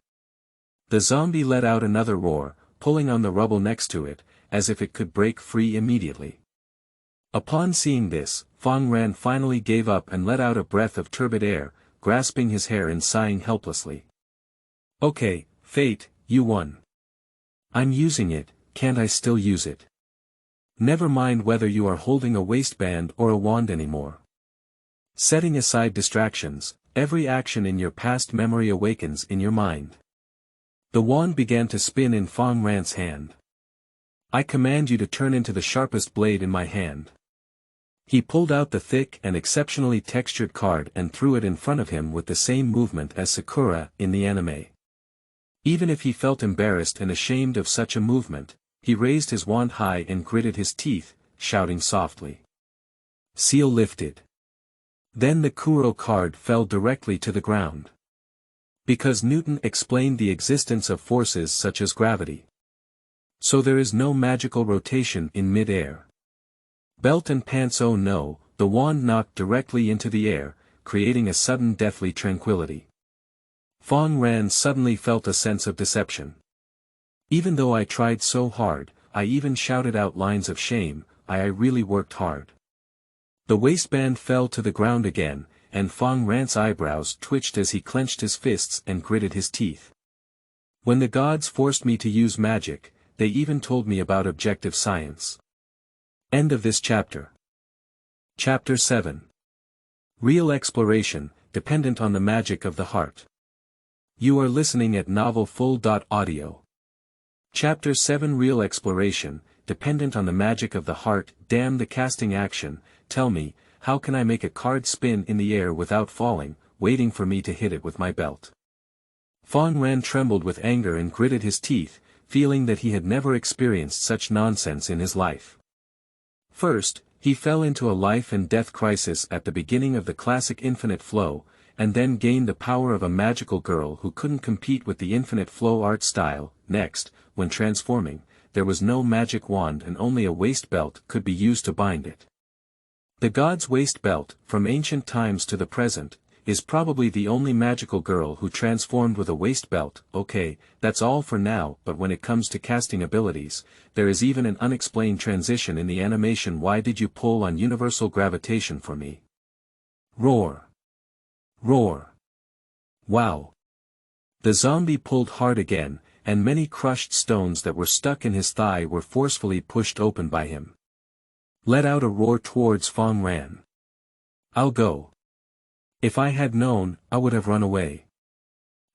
The zombie let out another roar, pulling on the rubble next to it, as if it could break free immediately. Upon seeing this, Fang Ran finally gave up and let out a breath of turbid air, grasping his hair and sighing helplessly. Okay, fate, you won. I'm using it, can't I still use it? Never mind whether you are holding a waistband or a wand anymore. Setting aside distractions, every action in your past memory awakens in your mind. The wand began to spin in Fang Ran's hand. I command you to turn into the sharpest blade in my hand. He pulled out the thick and exceptionally textured card and threw it in front of him with the same movement as Sakura in the anime. Even if he felt embarrassed and ashamed of such a movement, he raised his wand high and gritted his teeth, shouting softly. Seal lifted. Then the Kuro card fell directly to the ground. Because Newton explained the existence of forces such as gravity. So there is no magical rotation in mid-air. Belt and pants. Oh no, the wand knocked directly into the air, creating a sudden deathly tranquility. Fang Ran suddenly felt a sense of deception. Even though I tried so hard, I even shouted out lines of shame, I really worked hard. The waistband fell to the ground again, and Fang Ran's eyebrows twitched as he clenched his fists and gritted his teeth. When the gods forced me to use magic, they even told me about objective science. End of this chapter. Chapter 7. Real exploration, dependent on the magic of the heart. You are listening at novelfull.audio. Chapter 7. Real exploration, dependent on the magic of the heart. Damn the casting action, tell me, how can I make a card spin in the air without falling, waiting for me to hit it with my belt? Fang Ran trembled with anger and gritted his teeth, feeling that he had never experienced such nonsense in his life. First, he fell into a life and death crisis at the beginning of the classic infinite flow, and then gained the power of a magical girl who couldn't compete with the infinite flow art style. Next, when transforming, there was no magic wand and only a waist belt could be used to bind it. The god's waist belt, from ancient times to the present, is probably the only magical girl who transformed with a waist belt. Okay, that's all for now, but when it comes to casting abilities, there is even an unexplained transition in the animation. Why did you pull on universal gravitation for me? Roar. Roar. Wow. The zombie pulled hard again, and many crushed stones that were stuck in his thigh were forcefully pushed open by him. Let out a roar towards Fang Ran. I'll go. If I had known, I would have run away.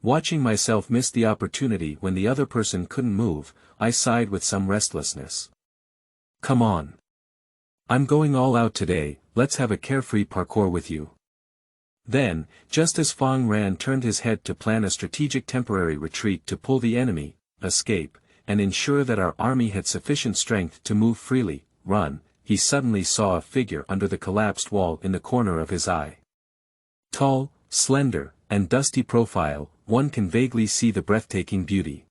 Watching myself miss the opportunity when the other person couldn't move, I sighed with some restlessness. Come on. I'm going all out today, let's have a carefree parkour with you. Then, just as Fang Ran turned his head to plan a strategic temporary retreat to pull the enemy, escape, and ensure that our army had sufficient strength to move freely, run, he suddenly saw a figure under the collapsed wall in the corner of his eye. Tall, slender, and dusty profile, one can vaguely see the breathtaking beauty.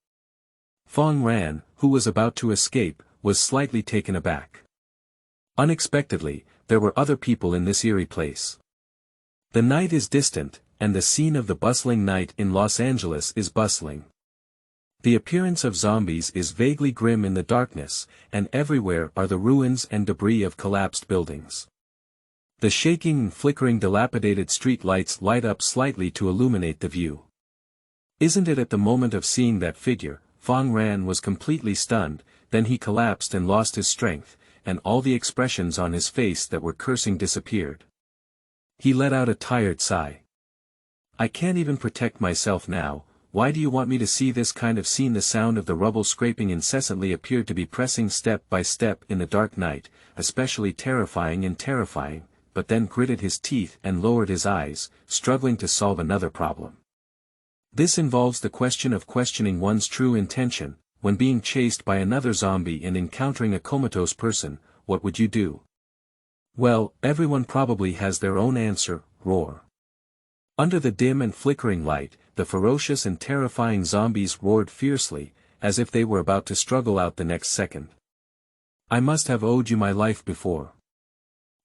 Fang Ran, who was about to escape, was slightly taken aback. Unexpectedly, there were other people in this eerie place. The night is distant, and the scene of the bustling night in Los Angeles is bustling. The appearance of zombies is vaguely grim in the darkness, and everywhere are the ruins and debris of collapsed buildings. The shaking and flickering dilapidated street lights light up slightly to illuminate the view. Isn't it? At the moment of seeing that figure, Fang Ran was completely stunned, then he collapsed and lost his strength, and all the expressions on his face that were cursing disappeared. He let out a tired sigh. I can't even protect myself now. Why do you want me to see this kind of scene? The sound of the rubble scraping incessantly appeared to be pressing step by step in the dark night, especially terrifying, but then gritted his teeth and lowered his eyes, struggling to solve another problem. This involves the question of questioning one's true intention. When being chased by another zombie and encountering a comatose person, what would you do? Well, everyone probably has their own answer. Roar. Under the dim and flickering light, the ferocious and terrifying zombies roared fiercely, as if they were about to struggle out the next second. I must have owed you my life before.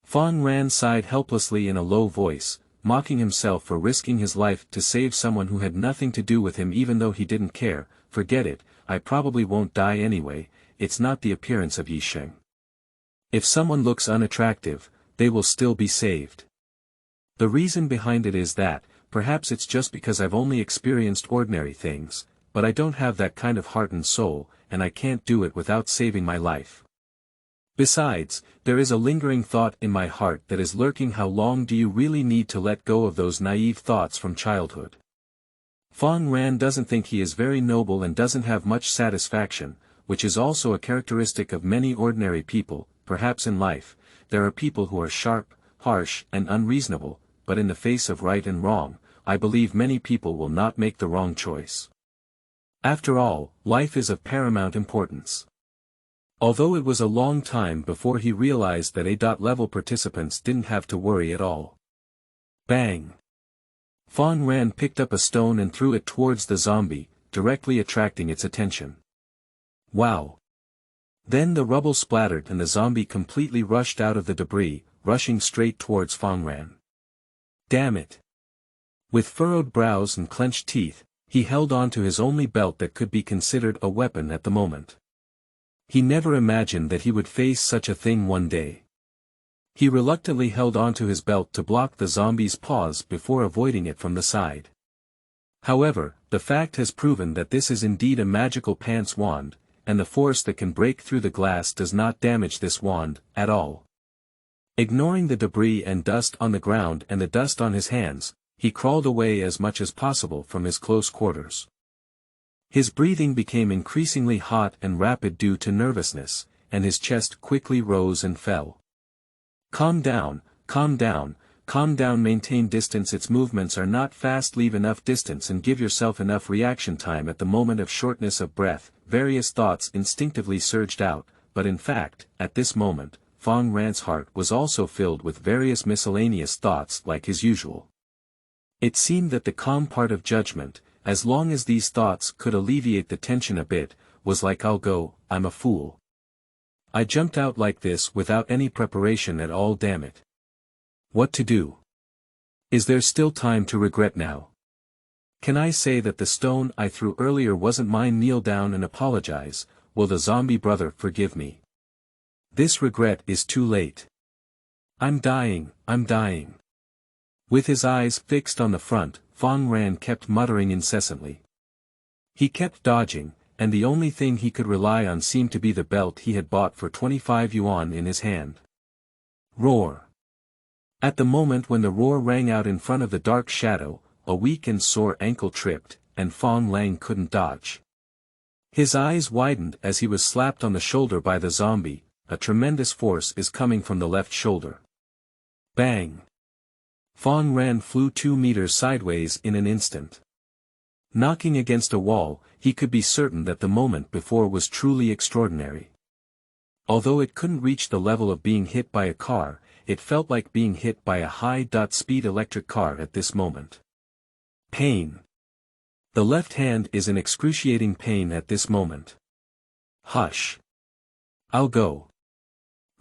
Fang Ran sighed helplessly in a low voice, mocking himself for risking his life to save someone who had nothing to do with him. Even though he didn't care, forget it, I probably won't die anyway. It's not the appearance of Yisheng. If someone looks unattractive, they will still be saved. The reason behind it is that, perhaps it's just because I've only experienced ordinary things, but I don't have that kind of heart and soul, and I can't do it without saving my life. Besides, there is a lingering thought in my heart that is lurking. How long do you really need to let go of those naive thoughts from childhood? Fang Ran doesn't think he is very noble and doesn't have much satisfaction, which is also a characteristic of many ordinary people. Perhaps in life, there are people who are sharp, harsh, and unreasonable, but in the face of right and wrong, I believe many people will not make the wrong choice. After all, life is of paramount importance. Although it was a long time before he realized that A-level participants didn't have to worry at all. Bang! Fang Ran picked up a stone and threw it towards the zombie, directly attracting its attention. Wow! Then the rubble splattered and the zombie completely rushed out of the debris, rushing straight towards Fang Ran. Damn it! With furrowed brows and clenched teeth, he held on to his only belt that could be considered a weapon at the moment. He never imagined that he would face such a thing one day. He reluctantly held onto his belt to block the zombie's paws before avoiding it from the side. However, the fact has proven that this is indeed a magical pants wand, and the force that can break through the glass does not damage this wand at all. Ignoring the debris and dust on the ground and the dust on his hands, he crawled away as much as possible from his close quarters. His breathing became increasingly hot and rapid due to nervousness, and his chest quickly rose and fell. Calm down, calm down, calm down, maintain distance. Its movements are not fast. Leave enough distance and give yourself enough reaction time. At the moment of shortness of breath, various thoughts instinctively surged out, but in fact, at this moment, Fang Ran's heart was also filled with various miscellaneous thoughts like his usual. It seemed that the calm part of judgment, as long as these thoughts could alleviate the tension a bit, was like I'll go, I'm a fool. I jumped out like this without any preparation at all, damn it. What to do? Is there still time to regret now? Can I say that the stone I threw earlier wasn't mine? Kneel down and apologize. Will the zombie brother forgive me? This regret is too late. I'm dying, I'm dying. With his eyes fixed on the front, Fang Ran kept muttering incessantly. He kept dodging, and the only thing he could rely on seemed to be the belt he had bought for 25 yuan in his hand. Roar! At the moment when the roar rang out in front of the dark shadow, a weak and sore ankle tripped, and Fang Lang couldn't dodge. His eyes widened as he was slapped on the shoulder by the zombie. A tremendous force is coming from the left shoulder. Bang! Fang Ran flew 2 meters sideways in an instant. Knocking against a wall, he could be certain that the moment before was truly extraordinary. Although it couldn't reach the level of being hit by a car, it felt like being hit by a high-speed electric car at this moment. Pain. The left hand is in excruciating pain at this moment. Hush. I'll go.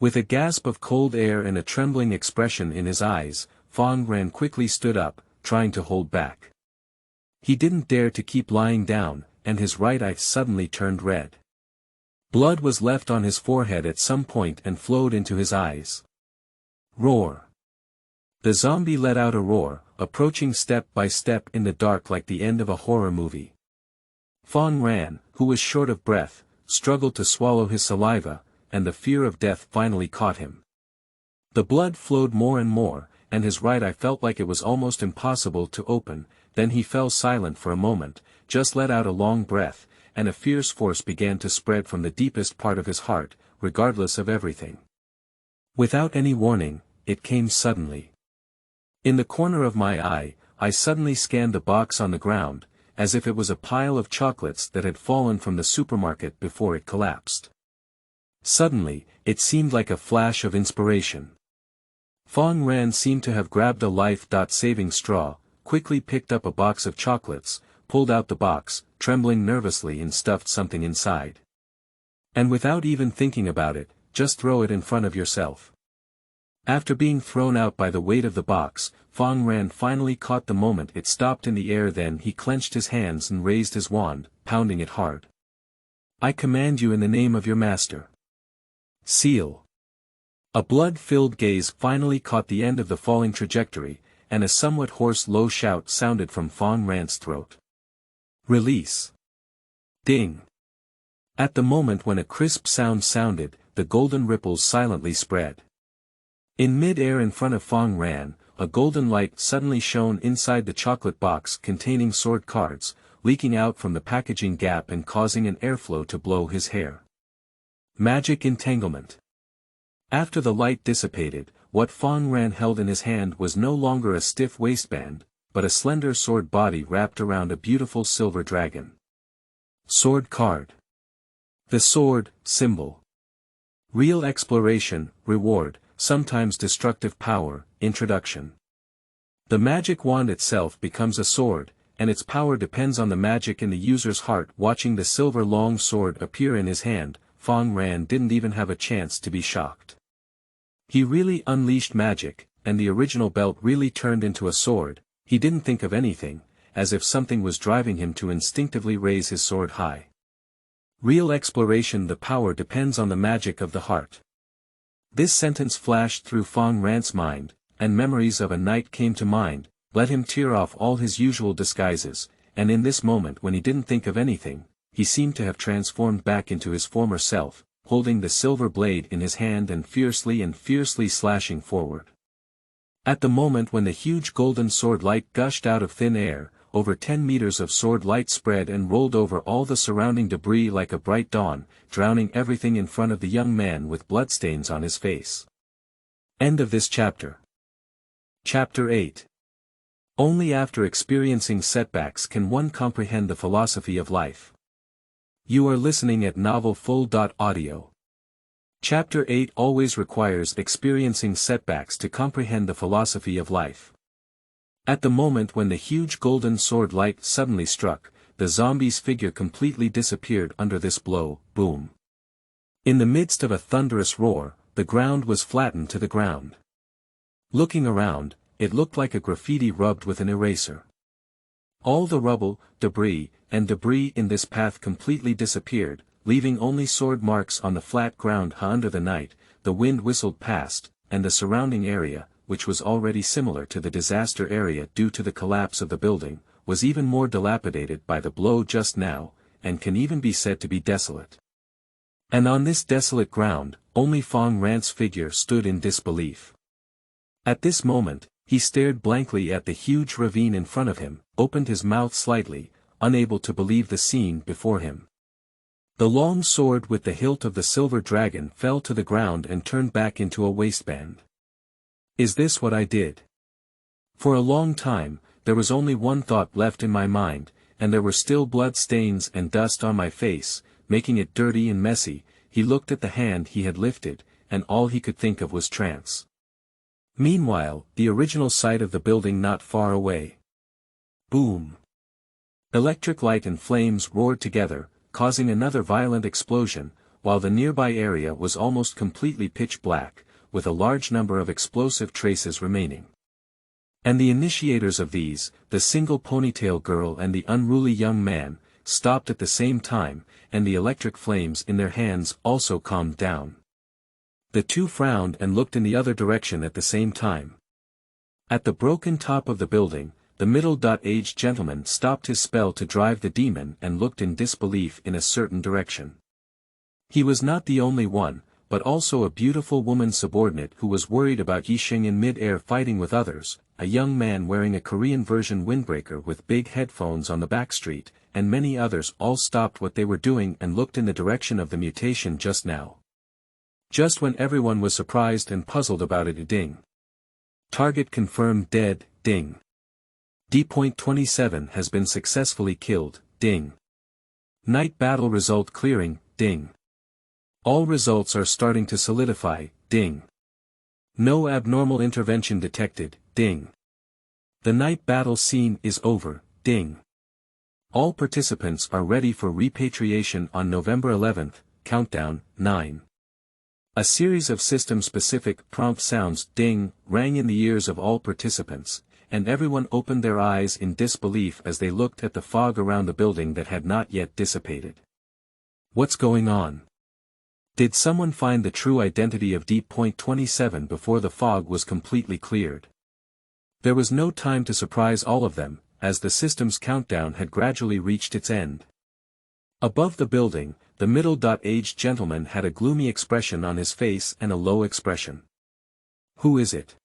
With a gasp of cold air and a trembling expression in his eyes, Fang Ran quickly stood up, trying to hold back. He didn't dare to keep lying down, and his right eye suddenly turned red. Blood was left on his forehead at some point and flowed into his eyes. Roar. The zombie let out a roar, approaching step by step in the dark like the end of a horror movie. Fang Ran, who was short of breath, struggled to swallow his saliva, and the fear of death finally caught him. The blood flowed more and more, and his right eye felt like it was almost impossible to open. Then he fell silent for a moment, just let out a long breath, and a fierce force began to spread from the deepest part of his heart, regardless of everything. Without any warning, it came suddenly. In the corner of my eye, I suddenly scanned the box on the ground, as if it was a pile of chocolates that had fallen from the supermarket before it collapsed. Suddenly, it seemed like a flash of inspiration. Fang Ran seemed to have grabbed a life-saving straw, quickly picked up a box of chocolates, pulled out the box, trembling nervously, and stuffed something inside. And without even thinking about it, just throw it in front of yourself. After being thrown out by the weight of the box, Fang Ran finally caught the moment it stopped in the air. Then he clenched his hands and raised his wand, pounding it hard. I command you in the name of your master. Seal. A blood-filled gaze finally caught the end of the falling trajectory, and a somewhat hoarse low shout sounded from Fang Ran's throat. Release. Ding. At the moment when a crisp sound sounded, the golden ripples silently spread. In mid-air in front of Fang Ran, a golden light suddenly shone inside the chocolate box containing sword cards, leaking out from the packaging gap and causing an airflow to blow his hair. Magic entanglement. After the light dissipated, what Fang Ran held in his hand was no longer a stiff waistband, but a slender sword body wrapped around a beautiful silver dragon. Sword card. The sword, symbol. Real exploration, reward, sometimes destructive power, introduction. The magic wand itself becomes a sword, and its power depends on the magic in the user's heart. Watching the silver long sword appear in his hand, Fang Ran didn't even have a chance to be shocked. He really unleashed magic, and the original belt really turned into a sword. He didn't think of anything, as if something was driving him to instinctively raise his sword high. Real exploration. The power depends on the magic of the heart. This sentence flashed through Fang Ran's mind, and memories of a night came to mind, let him tear off all his usual disguises, and in this moment when he didn't think of anything, he seemed to have transformed back into his former self, holding the silver blade in his hand and fiercely slashing forward. At the moment when the huge golden sword light gushed out of thin air, over 10 meters of sword light spread and rolled over all the surrounding debris like a bright dawn, drowning everything in front of the young man with bloodstains on his face. End of this chapter. Chapter 8. Only after experiencing setbacks can one comprehend the philosophy of life. You are listening at novelfull.audio. Chapter 8 always requires experiencing setbacks to comprehend the philosophy of life. At the moment when the huge golden sword light suddenly struck, the zombie's figure completely disappeared under this blow. Boom. In the midst of a thunderous roar, the ground was flattened to the ground. Looking around, it looked like a graffiti rubbed with an eraser. All the rubble, debris in this path completely disappeared, leaving only sword marks on the flat ground. Under the night, the wind whistled past, and the surrounding area, which was already similar to the disaster area due to the collapse of the building, was even more dilapidated by the blow just now, and can even be said to be desolate. And on this desolate ground, only Fang Ran's figure stood in disbelief. At this moment, he stared blankly at the huge ravine in front of him, opened his mouth slightly, unable to believe the scene before him. The long sword with the hilt of the silver dragon fell to the ground and turned back into a waistband. Is this what I did? For a long time, there was only one thought left in my mind, and there were still blood stains and dust on my face, making it dirty and messy. He looked at the hand he had lifted, and all he could think of was trance. Meanwhile, the original site of the building not far away. Boom! Electric light and flames roared together, causing another violent explosion, while the nearby area was almost completely pitch black, with a large number of explosive traces remaining. And the initiators of these, the single ponytail girl and the unruly young man, stopped at the same time, and the electric flames in their hands also calmed down. The two frowned and looked in the other direction at the same time. At the broken top of the building, the middle-aged gentleman stopped his spell to drive the demon and looked in disbelief in a certain direction. He was not the only one, but also a beautiful woman subordinate who was worried about Yixing in mid-air fighting with others, a young man wearing a Korean version windbreaker with big headphones on the back street, and many others all stopped what they were doing and looked in the direction of the mutation just now. Just when everyone was surprised and puzzled about it, ding. Target confirmed dead, ding. D.27 has been successfully killed, ding. Night battle result clearing, ding. All results are starting to solidify, ding. No abnormal intervention detected, ding. The night battle scene is over, ding. All participants are ready for repatriation on November 11th, countdown, 9. A series of system-specific prompt sounds, ding, rang in the ears of all participants, and everyone opened their eyes in disbelief as they looked at the fog around the building that had not yet dissipated. What's going on? Did someone find the true identity of D.27 before the fog was completely cleared? There was no time to surprise all of them, as the system's countdown had gradually reached its end. Above the building, the middle-aged gentleman had a gloomy expression on his face and a low expression. Who is it?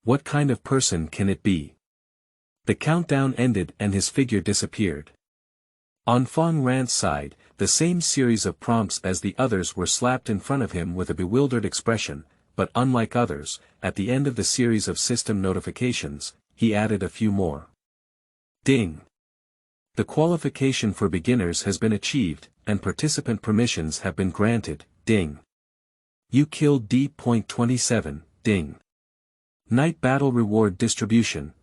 What kind of person can it be? The countdown ended and his figure disappeared. On Fang Ran's side, the same series of prompts as the others were slapped in front of him with a bewildered expression, but unlike others, at the end of the series of system notifications, he added a few more. Ding! The qualification for beginners has been achieved, and participant permissions have been granted, ding. You killed D.27, ding. Night battle reward distribution,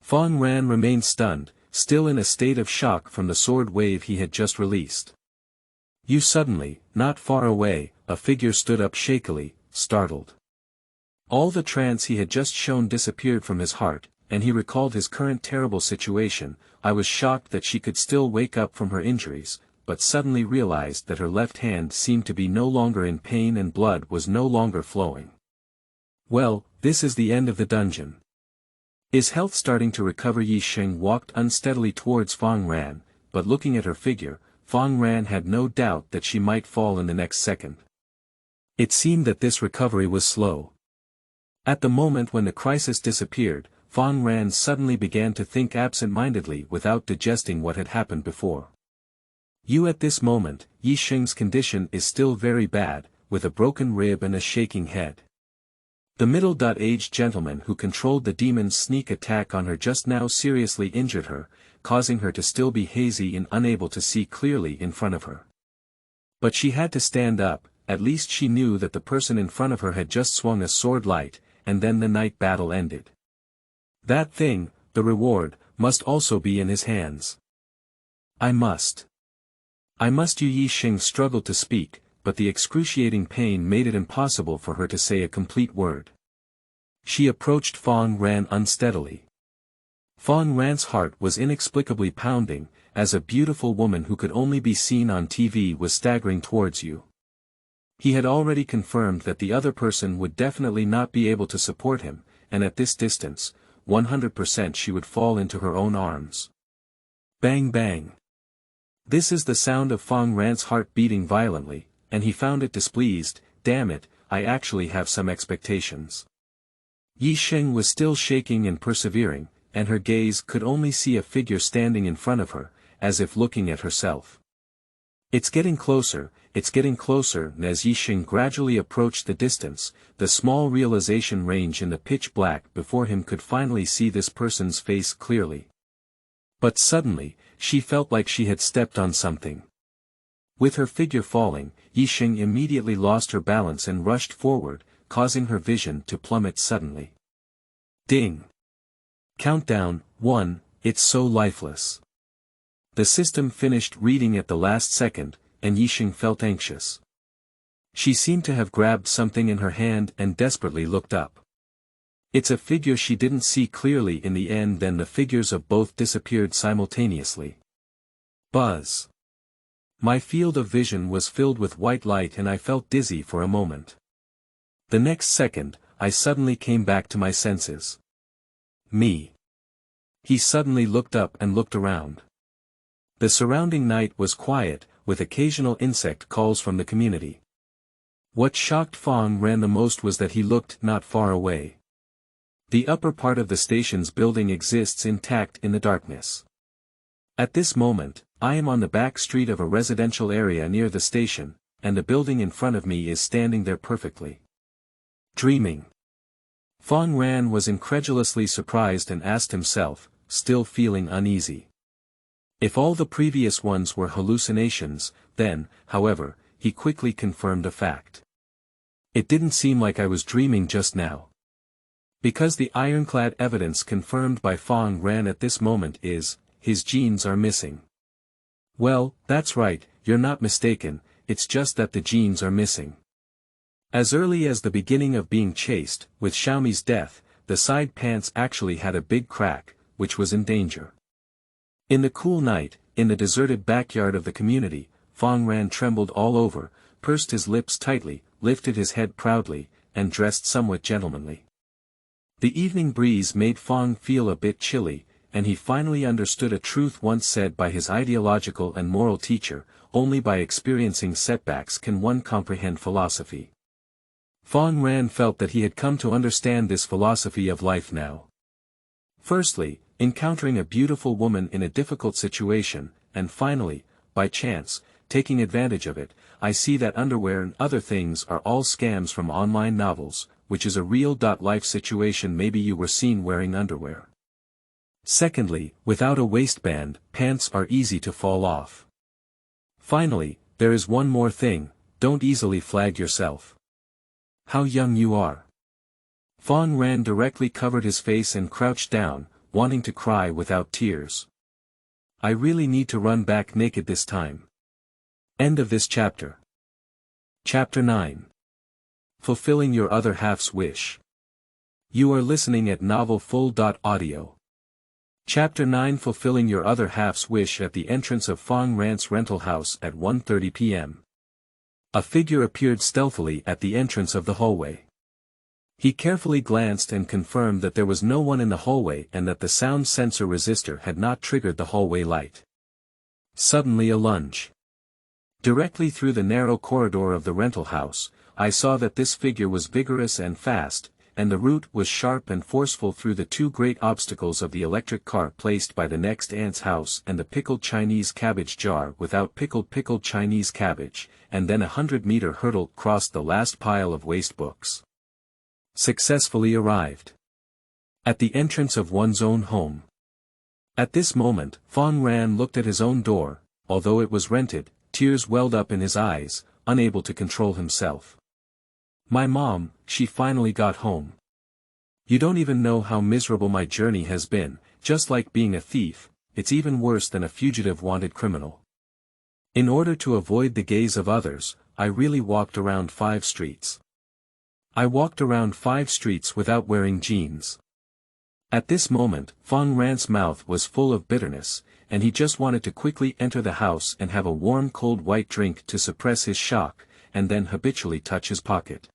Fang Ran remained stunned, still in a state of shock from the sword wave he had just released. Suddenly, not far away, a figure stood up shakily, startled. All the trance he had just shown disappeared from his heart, and he recalled his current terrible situation. I was shocked that she could still wake up from her injuries, but suddenly realized that her left hand seemed to be no longer in pain and blood was no longer flowing. Well, this is the end of the dungeon. Is health starting to recover? Yi Sheng walked unsteadily towards Fang Ran, but looking at her figure, Fang Ran had no doubt that she might fall in the next second. It seemed that this recovery was slow. At the moment when the crisis disappeared, Fang Ran suddenly began to think absent-mindedly without digesting what had happened before. At this moment, Yi Sheng's condition is still very bad, with a broken rib and a shaking head. The middle-aged gentleman who controlled the demon's sneak attack on her just now seriously injured her, causing her to still be hazy and unable to see clearly in front of her. But she had to stand up, at least she knew that the person in front of her had just swung a sword light, and then the night battle ended. That thing, the reward, must also be in his hands. I must. Yi Sheng struggled to speak, but the excruciating pain made it impossible for her to say a complete word. She approached Fang Ran unsteadily. Fang Ran's heart was inexplicably pounding, as a beautiful woman who could only be seen on TV was staggering towards you. He had already confirmed that the other person would definitely not be able to support him, and at this distance, 100% she would fall into her own arms. Bang bang. This is the sound of Fang Ran's heart beating violently, and he found it displeased. Damn it, I actually have some expectations. Yi Sheng was still shaking and persevering, and her gaze could only see a figure standing in front of her, as if looking at herself. It's getting closer, and as Yi Sheng gradually approached the distance, the small realization range in the pitch black before him could finally see this person's face clearly. But suddenly, she felt like she had stepped on something. With her figure falling, Yi Sheng immediately lost her balance and rushed forward, causing her vision to plummet suddenly. Ding! Countdown, 1, it's so lifeless. The system finished reading at the last second, and Yi Sheng felt anxious. She seemed to have grabbed something in her hand and desperately looked up. It's a figure she didn't see clearly in the end, then the figures of both disappeared simultaneously. Buzz. My field of vision was filled with white light and I felt dizzy for a moment. The next second, I suddenly came back to my senses. Me. He suddenly looked up and looked around. The surrounding night was quiet, with occasional insect calls from the community. What shocked Fang Ran the most was that he looked not far away. The upper part of the station's building exists intact in the darkness. At this moment, I am on the back street of a residential area near the station, and the building in front of me is standing there perfectly. Dreaming. Fang Ran was incredulously surprised and asked himself, still feeling uneasy. If all the previous ones were hallucinations, then, however, he quickly confirmed a fact. It didn't seem like I was dreaming just now. Because the ironclad evidence confirmed by Fang Ran at this moment is, his genes are missing. Well, that's right, you're not mistaken, it's just that the genes are missing. As early as the beginning of being chased, with Xiaomi's death, the side pants actually had a big crack, which was in danger. In the cool night, in the deserted backyard of the community, Fang Ran trembled all over, pursed his lips tightly, lifted his head proudly, and dressed somewhat gentlemanly. The evening breeze made Fang feel a bit chilly, and he finally understood a truth once said by his ideological and moral teacher, only by experiencing setbacks can one comprehend philosophy. Fang Ran felt that he had come to understand this philosophy of life now. Firstly, encountering a beautiful woman in a difficult situation, and finally, by chance, taking advantage of it, I see that underwear and other things are all scams from online novels, which is a real-life situation. Maybe you were seen wearing underwear. Secondly, without a waistband, pants are easy to fall off. Finally, there is one more thing, don't easily flag yourself. How young you are. Fang Ran directly covered his face and crouched down, wanting to cry without tears. I really need to run back naked this time. End of this chapter. Chapter 9. Fulfilling your other half's wish. You are listening at novelfull.audio. Chapter 9. Fulfilling your other half's wish. At the entrance of Fang Ran's rental house at 1:30 p.m. A figure appeared stealthily at the entrance of the hallway. He carefully glanced and confirmed that there was no one in the hallway and that the sound sensor resistor had not triggered the hallway light. Suddenly a lunge. Directly through the narrow corridor of the rental house, I saw that this figure was vigorous and fast, and the route was sharp and forceful through the two great obstacles of the electric cart placed by the next aunt's house and the pickled Chinese cabbage jar without pickled Chinese cabbage, and then 100-meter hurdle crossed the last pile of waste books. Successfully arrived at the entrance of one's own home. At this moment, Fang Ran looked at his own door. Although it was rented, tears welled up in his eyes, unable to control himself. My mom, she finally got home. You don't even know how miserable my journey has been. Just like being a thief, it's even worse than a fugitive wanted criminal. In order to avoid the gaze of others, I really walked around 5 streets. I walked around 5 streets without wearing jeans. At this moment, Fang Ran's mouth was full of bitterness, and he just wanted to quickly enter the house and have a warm cold white drink to suppress his shock, and then habitually touch his pocket.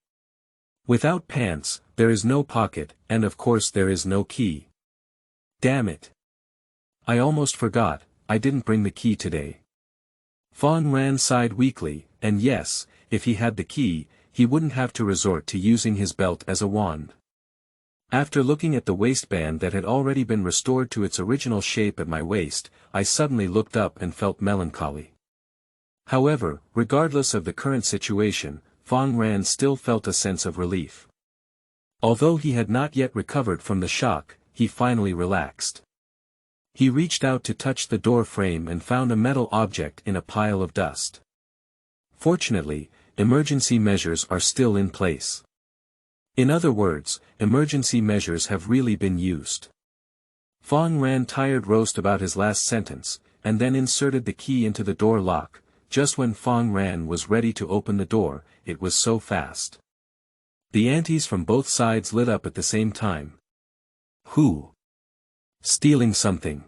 Without pants, there is no pocket, and of course there is no key. Damn it. I almost forgot, I didn't bring the key today. Fang Ran sighed weakly, and yes, if he had the key, he wouldn't have to resort to using his belt as a wand. After looking at the waistband that had already been restored to its original shape at my waist, I suddenly looked up and felt melancholy. However, regardless of the current situation, Fang Ran still felt a sense of relief. Although he had not yet recovered from the shock, he finally relaxed. He reached out to touch the door frame and found a metal object in a pile of dust. Fortunately, emergency measures are still in place. In other words, emergency measures have really been used. Fang Ran tired roast about his last sentence, and then inserted the key into the door lock. Just when Fang Ran was ready to open the door, it was so fast. The aunties from both sides lit up at the same time. Who? Stealing something.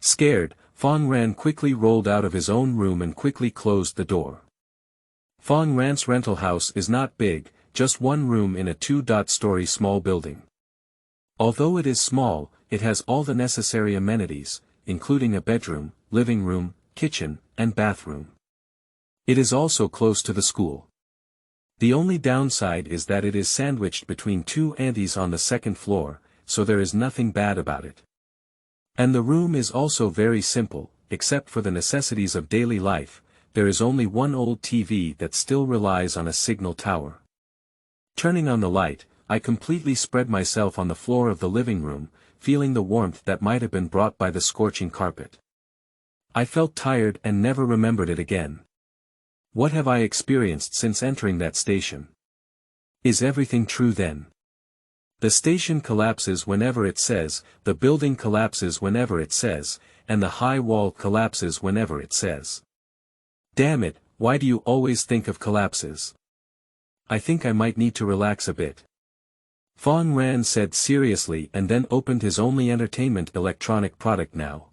Scared, Fang Ran quickly rolled out of his own room and quickly closed the door. Fang Ran's rental house is not big, just one room in a 2-story small building. Although it is small, it has all the necessary amenities, including a bedroom, living room, kitchen, and bathroom. It is also close to the school. The only downside is that it is sandwiched between 2 aunties on the 2nd floor, so there is nothing bad about it. And the room is also very simple, except for the necessities of daily life. There is only one old TV that still relies on a signal tower. Turning on the light, I completely spread myself on the floor of the living room, feeling the warmth that might have been brought by the scorching carpet. I felt tired and never remembered it again. What have I experienced since entering that station? Is everything true then? The station collapses whenever it says, the building collapses whenever it says, and the high wall collapses whenever it says. Damn it, why do you always think of collapses? I think I might need to relax a bit. Fang Ran said seriously and then opened his only entertainment electronic product now.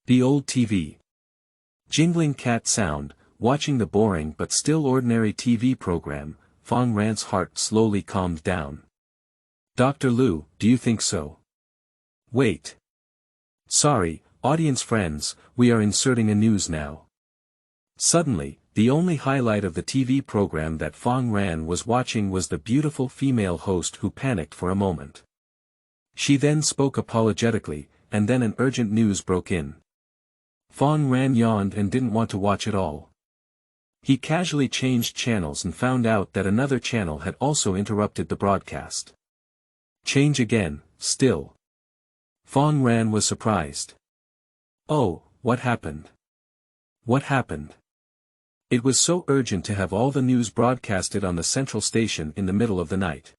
The old TV. Jingling cat sound, watching the boring but still ordinary TV program, Fang Ran's heart slowly calmed down. Dr. Lu, do you think so? Wait. Sorry, audience friends, we are inserting a news now. Suddenly, the only highlight of the TV program that Fang Ran was watching was the beautiful female host who panicked for a moment. She then spoke apologetically, and then an urgent news broke in. Fang Ran yawned and didn't want to watch it all. He casually changed channels and found out that another channel had also interrupted the broadcast. Change again, still. Fang Ran was surprised. Oh, what happened? What happened? It was so urgent to have all the news broadcasted on the central station in the middle of the night.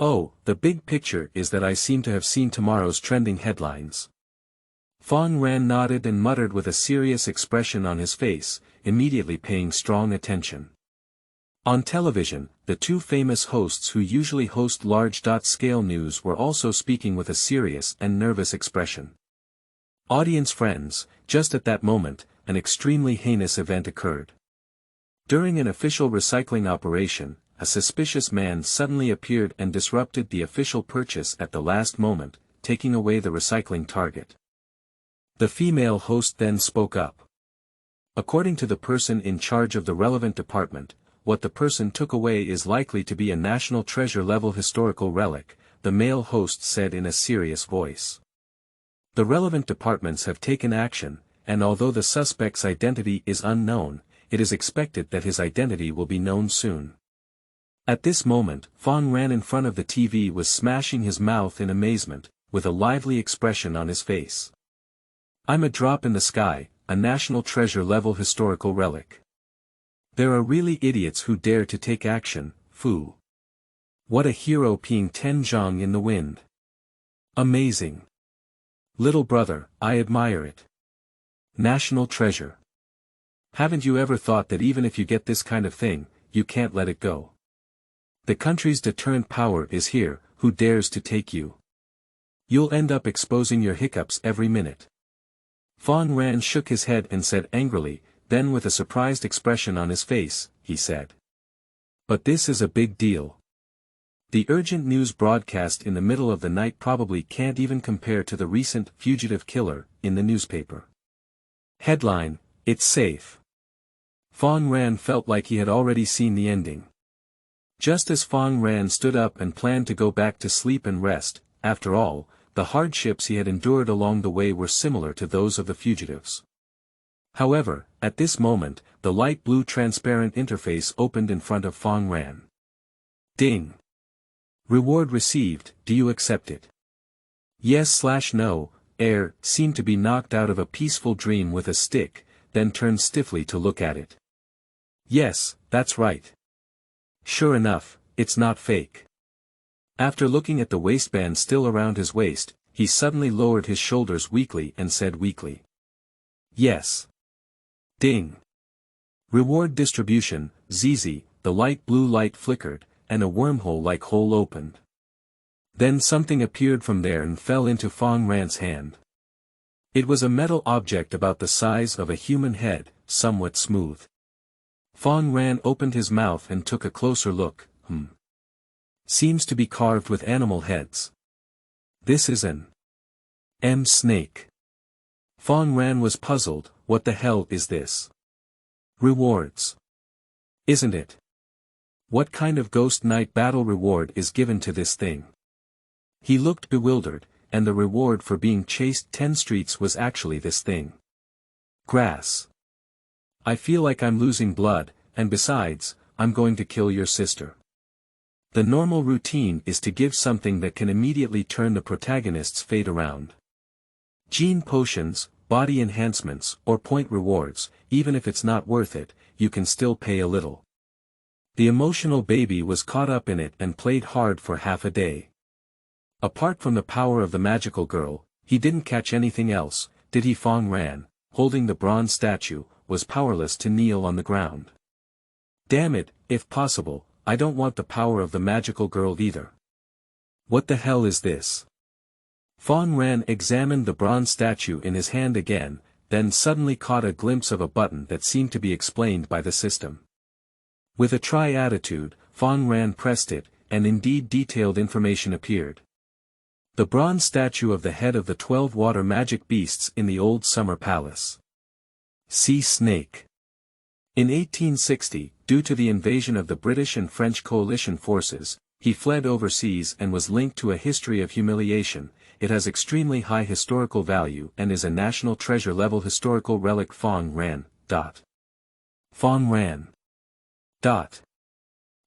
Oh, the big picture is that I seem to have seen tomorrow's trending headlines. Fang Ran nodded and muttered with a serious expression on his face, immediately paying strong attention. On television, the two famous hosts who usually host large-scale news were also speaking with a serious and nervous expression. Audience friends, just at that moment, an extremely heinous event occurred. During an official recycling operation, a suspicious man suddenly appeared and disrupted the official purchase at the last moment, taking away the recycling target. The female host then spoke up. According to the person in charge of the relevant department, what the person took away is likely to be a national treasure-level historical relic, the male host said in a serious voice. The relevant departments have taken action, and although the suspect's identity is unknown, it is expected that his identity will be known soon. At this moment, Fang Ran in front of the TV was smashing his mouth in amazement, with a lively expression on his face. I'm a drop in the sky, a national treasure-level historical relic. There are really idiots who dare to take action, Pooh. What a hero peeing 10 zhang in the wind. Amazing. Little brother, I admire it. National treasure. Haven't you ever thought that even if you get this kind of thing, you can't let it go? The country's deterrent power is here, who dares to take you? You'll end up exposing your hiccups every minute. Fang Ran shook his head and said angrily, then with a surprised expression on his face, he said. But this is a big deal. The urgent news broadcast in the middle of the night probably can't even compare to the recent fugitive killer in the newspaper. Headline, It's safe. Fang Ran felt like he had already seen the ending. Just as Fang Ran stood up and planned to go back to sleep and rest, after all, the hardships he had endured along the way were similar to those of the fugitives. However, at this moment, the light blue transparent interface opened in front of Fang Ran. Ding! Reward received, do you accept it? Yes/no, Air seemed to be knocked out of a peaceful dream with a stick, then turned stiffly to look at it. Yes, that's right. Sure enough, it's not fake. After looking at the waistband still around his waist, he suddenly lowered his shoulders weakly and said weakly. Yes. Ding. Reward distribution, ZZ, the light blue light flickered, and a wormhole-like hole opened. Then something appeared from there and fell into Fang Ran's hand. It was a metal object about the size of a human head, somewhat smooth. Fang Ran opened his mouth and took a closer look. Seems to be carved with animal heads. This is an snake. Fang Ran was puzzled, what the hell is this? Rewards. Isn't it? What kind of ghost night battle reward is given to this thing? He looked bewildered, and the reward for being chased 10 streets was actually this thing. Grass. I feel like I'm losing blood, and besides, I'm going to kill your sister. The normal routine is to give something that can immediately turn the protagonist's fate around. Gene potions, body enhancements, or point rewards, even if it's not worth it, you can still pay a little. The emotional baby was caught up in it and played hard for half a day. Apart from the power of the magical girl, he didn't catch anything else, did he? Fang Ran, holding the bronze statue, was powerless to kneel on the ground. Damn it, if possible, I don't want the power of the magical girl either. What the hell is this? Fang Ran examined the bronze statue in his hand again, then suddenly caught a glimpse of a button that seemed to be explained by the system. With a try attitude, Fang Ran pressed it, and indeed detailed information appeared. The bronze statue of the head of the 12 water magic beasts in the old summer palace. Sea snake. In 1860, due to the invasion of the British and French coalition forces, he fled overseas and was linked to a history of humiliation. It has extremely high historical value and is a national treasure level historical relic. Fang Ran. Fang Ran.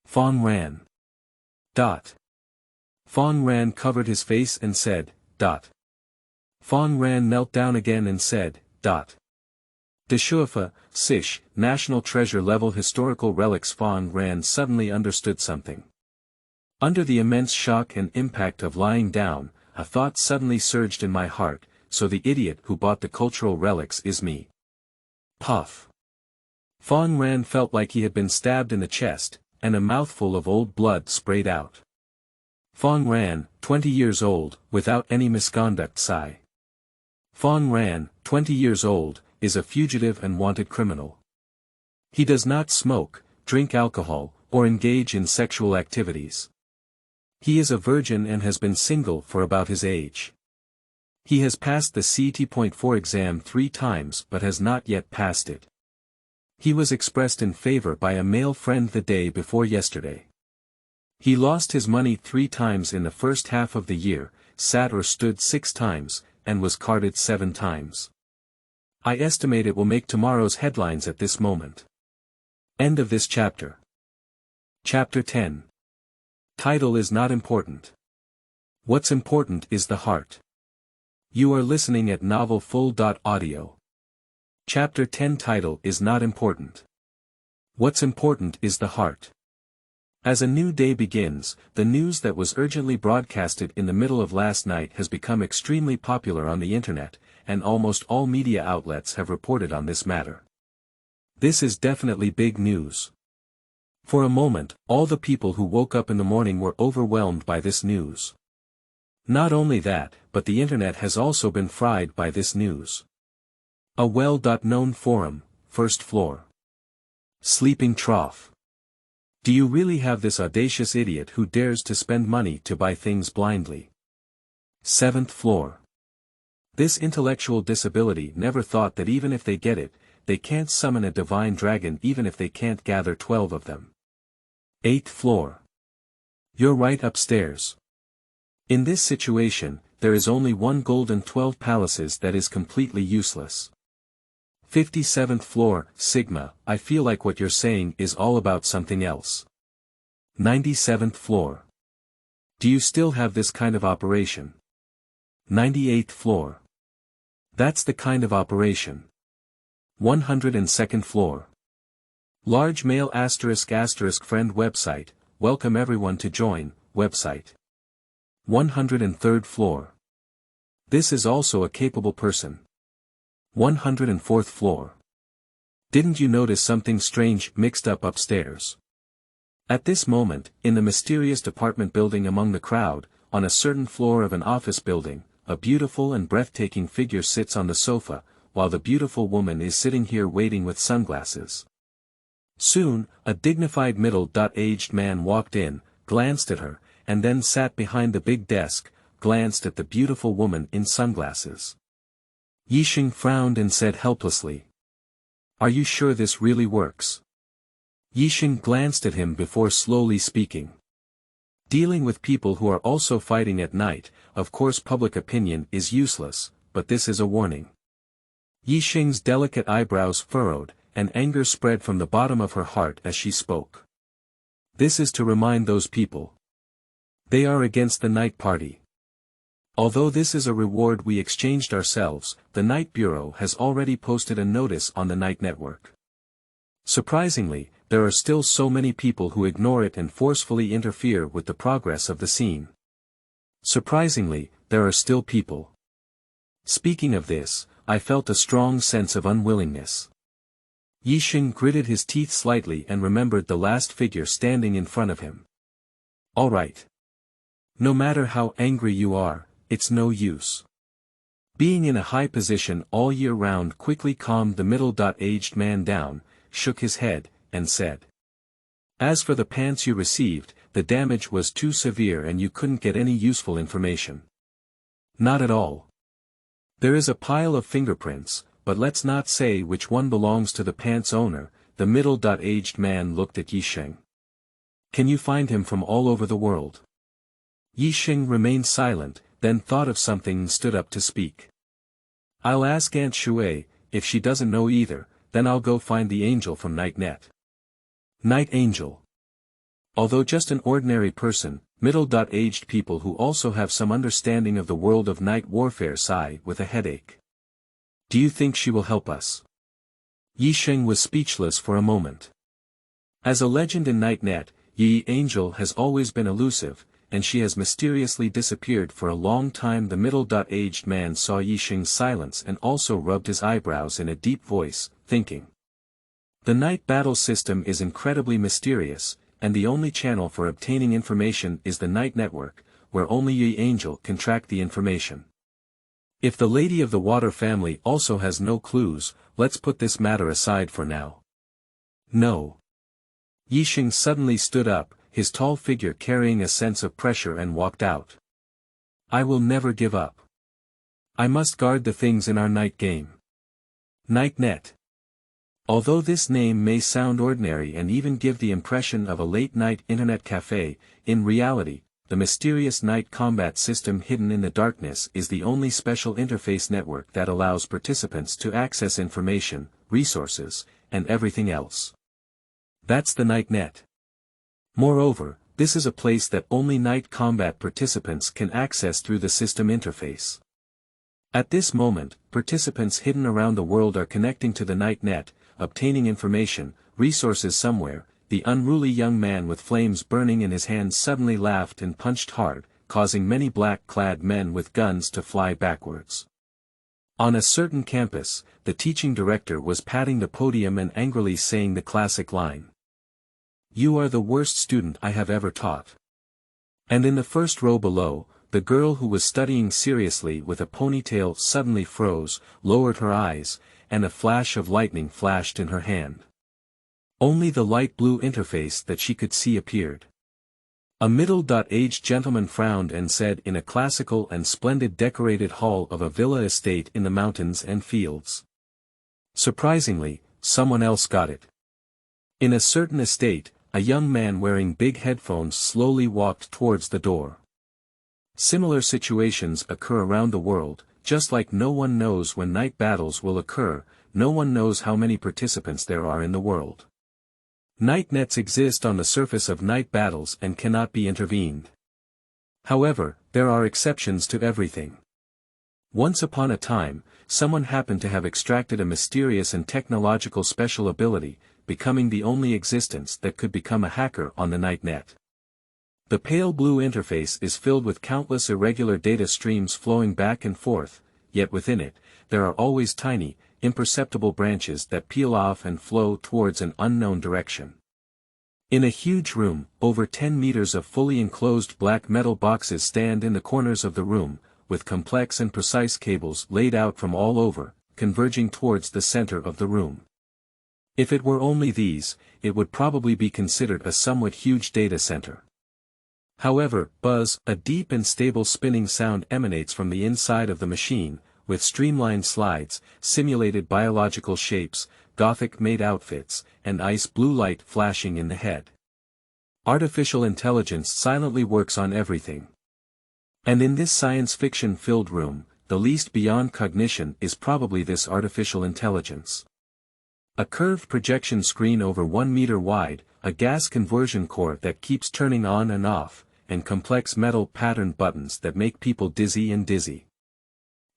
Fang Ran. Fang Ran covered his face and said, Fang Ran knelt down again and said, Deshufa, Sish, National Treasure Level Historical Relics. Fang Ran suddenly understood something. Under the immense shock and impact of lying down, a thought suddenly surged in my heart, so the idiot who bought the cultural relics is me. Puff. Fang Ran felt like he had been stabbed in the chest, and a mouthful of old blood sprayed out. Fang Ran, 20 years old, without any misconduct. Sigh. Fang Ran, 20 years old, is a fugitive and wanted criminal. He does not smoke, drink alcohol, or engage in sexual activities. He is a virgin and has been single for about his age. He has passed the CT.4 exam 3 times but has not yet passed it. He was expressed in favor by a male friend the day before yesterday. He lost his money 3 times in the first half of the year, sat or stood 6 times, and was carded 7 times. I estimate it will make tomorrow's headlines at this moment. End of this chapter. Chapter 10. Title is not important. What's important is the heart. You are listening at novelfull.audio. Chapter 10. Title is not important. What's important is the heart. As a new day begins, the news that was urgently broadcasted in the middle of last night has become extremely popular on the internet, and almost all media outlets have reported on this matter. This is definitely big news. For a moment, all the people who woke up in the morning were overwhelmed by this news. Not only that, but the internet has also been fried by this news. A well-known forum, first floor. Sleeping trough. Do you really have this audacious idiot who dares to spend money to buy things blindly? 7th floor. This intellectual disability never thought that even if they get it, they can't summon a divine dragon even if they can't gather 12 of them. 8th floor. You're right upstairs. In this situation, there is only one golden 12 palaces that is completely useless. 57th floor, Sigma, I feel like what you're saying is all about something else. 97th floor. Do you still have this kind of operation? 98th floor. That's the kind of operation. 102nd floor. Large mail **** friend website, welcome everyone to join, website. 103rd floor. This is also a capable person. 104th floor. Didn't you notice something strange mixed up upstairs? At this moment, in the mysterious apartment building among the crowd, on a certain floor of an office building, a beautiful and breathtaking figure sits on the sofa, while the beautiful woman is sitting here waiting with sunglasses. Soon, a dignified middle-aged man walked in, glanced at her, and then sat behind the big desk, glanced at the beautiful woman in sunglasses. Yixing frowned and said helplessly, "Are you sure this really works?" Yixing glanced at him before slowly speaking. Dealing with people who are also fighting at night, of course public opinion is useless, but this is a warning. Yixing's delicate eyebrows furrowed, and anger spread from the bottom of her heart as she spoke. This is to remind those people. They are against the night party. Although this is a reward we exchanged ourselves, the Night Bureau has already posted a notice on the Night Network. Surprisingly, there are still so many people who ignore it and forcefully interfere with the progress of the scene. Surprisingly, there are still people. Speaking of this, I felt a strong sense of unwillingness. Yixing gritted his teeth slightly and remembered the last figure standing in front of him. All right. No matter how angry you are, it's no use. Being in a high position all year round quickly calmed the middle-aged man down, shook his head, and said. As for the pants you received, the damage was too severe and you couldn't get any useful information. Not at all. There is a pile of fingerprints, but let's not say which one belongs to the pants owner. The middle-aged man looked at Yisheng. Can you find him from all over the world? Yisheng remained silent, then thought of something and stood up to speak. I'll ask Aunt Shui. If she doesn't know either, then I'll go find the angel from NightNet. Night Angel. Although just an ordinary person, middle-aged people who also have some understanding of the world of night warfare sigh with a headache. Do you think she will help us? Yisheng was speechless for a moment. As a legend in NightNet, Yi Angel has always been elusive, and she has mysteriously disappeared for a long time. The middle-aged man saw Yisheng's silence and also rubbed his eyebrows in a deep voice, thinking. The night battle system is incredibly mysterious, and the only channel for obtaining information is the night network, where only Yi Angel can track the information. If the Lady of the Water family also has no clues, let's put this matter aside for now. No. Yisheng suddenly stood up, his tall figure carrying a sense of pressure, and walked out. I will never give up. I must guard the things in our night game. NightNet. Although this name may sound ordinary and even give the impression of a late-night internet cafe, in reality, the mysterious night combat system hidden in the darkness is the only special interface network that allows participants to access information, resources, and everything else. That's the NightNet. Moreover, this is a place that only night combat participants can access through the system interface. At this moment, participants hidden around the world are connecting to the NightNet, obtaining information, resources somewhere. The unruly young man with flames burning in his hands suddenly laughed and punched hard, causing many black-clad men with guns to fly backwards. On a certain campus, the teaching director was patting the podium and angrily saying the classic line. You are the worst student I have ever taught. And in the first row below, the girl who was studying seriously with a ponytail suddenly froze, lowered her eyes, and a flash of lightning flashed in her hand. Only the light blue interface that she could see appeared. A middle-aged gentleman frowned and said in a classical and splendid decorated hall of a villa estate in the mountains and fields. Surprisingly, someone else got it. In a certain estate, a young man wearing big headphones slowly walked towards the door. Similar situations occur around the world, just like no one knows when night battles will occur, no one knows how many participants there are in the world. Night nets exist on the surface of night battles and cannot be intervened. However, there are exceptions to everything. Once upon a time, someone happened to have extracted a mysterious and technological special ability, becoming the only existence that could become a hacker on the night net. The pale blue interface is filled with countless irregular data streams flowing back and forth, yet within it, there are always tiny, imperceptible branches that peel off and flow towards an unknown direction. In a huge room, over 10 meters of fully enclosed black metal boxes stand in the corners of the room, with complex and precise cables laid out from all over, converging towards the center of the room. If it were only these, it would probably be considered a somewhat huge data center. However, buzz, a deep and stable spinning sound emanates from the inside of the machine, with streamlined slides, simulated biological shapes, Gothic-made outfits, and ice blue light flashing in the head. Artificial intelligence silently works on everything. And in this science fiction-filled room, the least beyond cognition is probably this artificial intelligence. A curved projection screen over 1 meter wide, a gas conversion core that keeps turning on and off, and complex metal patterned buttons that make people dizzy and dizzy.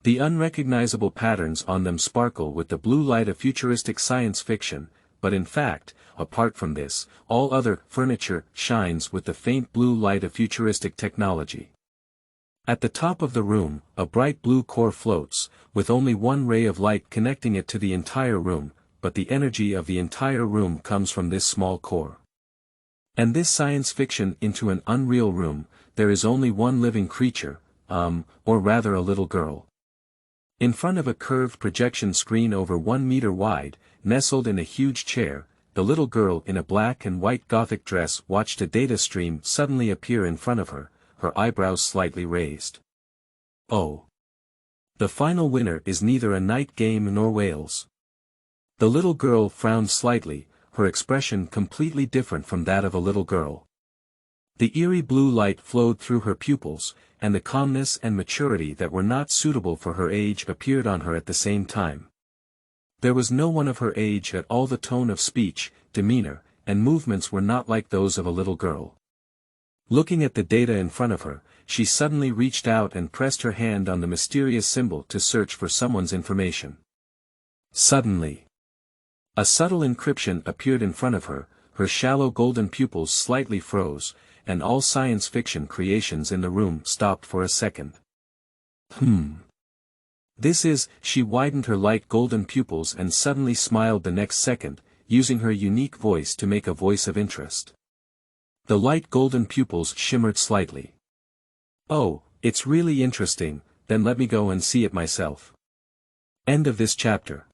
The unrecognizable patterns on them sparkle with the blue light of futuristic science fiction, but in fact, apart from this, all other furniture shines with the faint blue light of futuristic technology. At the top of the room, a bright blue core floats, with only one ray of light connecting it to the entire room, but the energy of the entire room comes from this small core. And this science fiction into an unreal room, there is only one living creature, or rather a little girl. In front of a curved projection screen over 1 meter wide, nestled in a huge chair, the little girl in a black and white Gothic dress watched a data stream suddenly appear in front of her, her eyebrows slightly raised. Oh. The final winner is neither a night game nor whales. The little girl frowned slightly, her expression completely different from that of a little girl. The eerie blue light flowed through her pupils, and the calmness and maturity that were not suitable for her age appeared on her at the same time. There was no one of her age at all. The tone of speech, demeanor, and movements were not like those of a little girl. Looking at the data in front of her, she suddenly reached out and pressed her hand on the mysterious symbol to search for someone's information. Suddenly, a subtle encryption appeared in front of her, her shallow golden pupils slightly froze, and all science fiction creations in the room stopped for a second. This is, she widened her light golden pupils and suddenly smiled the next second, using her unique voice to make a voice of interest. The light golden pupils shimmered slightly. Oh, it's really interesting, then let me go and see it myself. End of this chapter.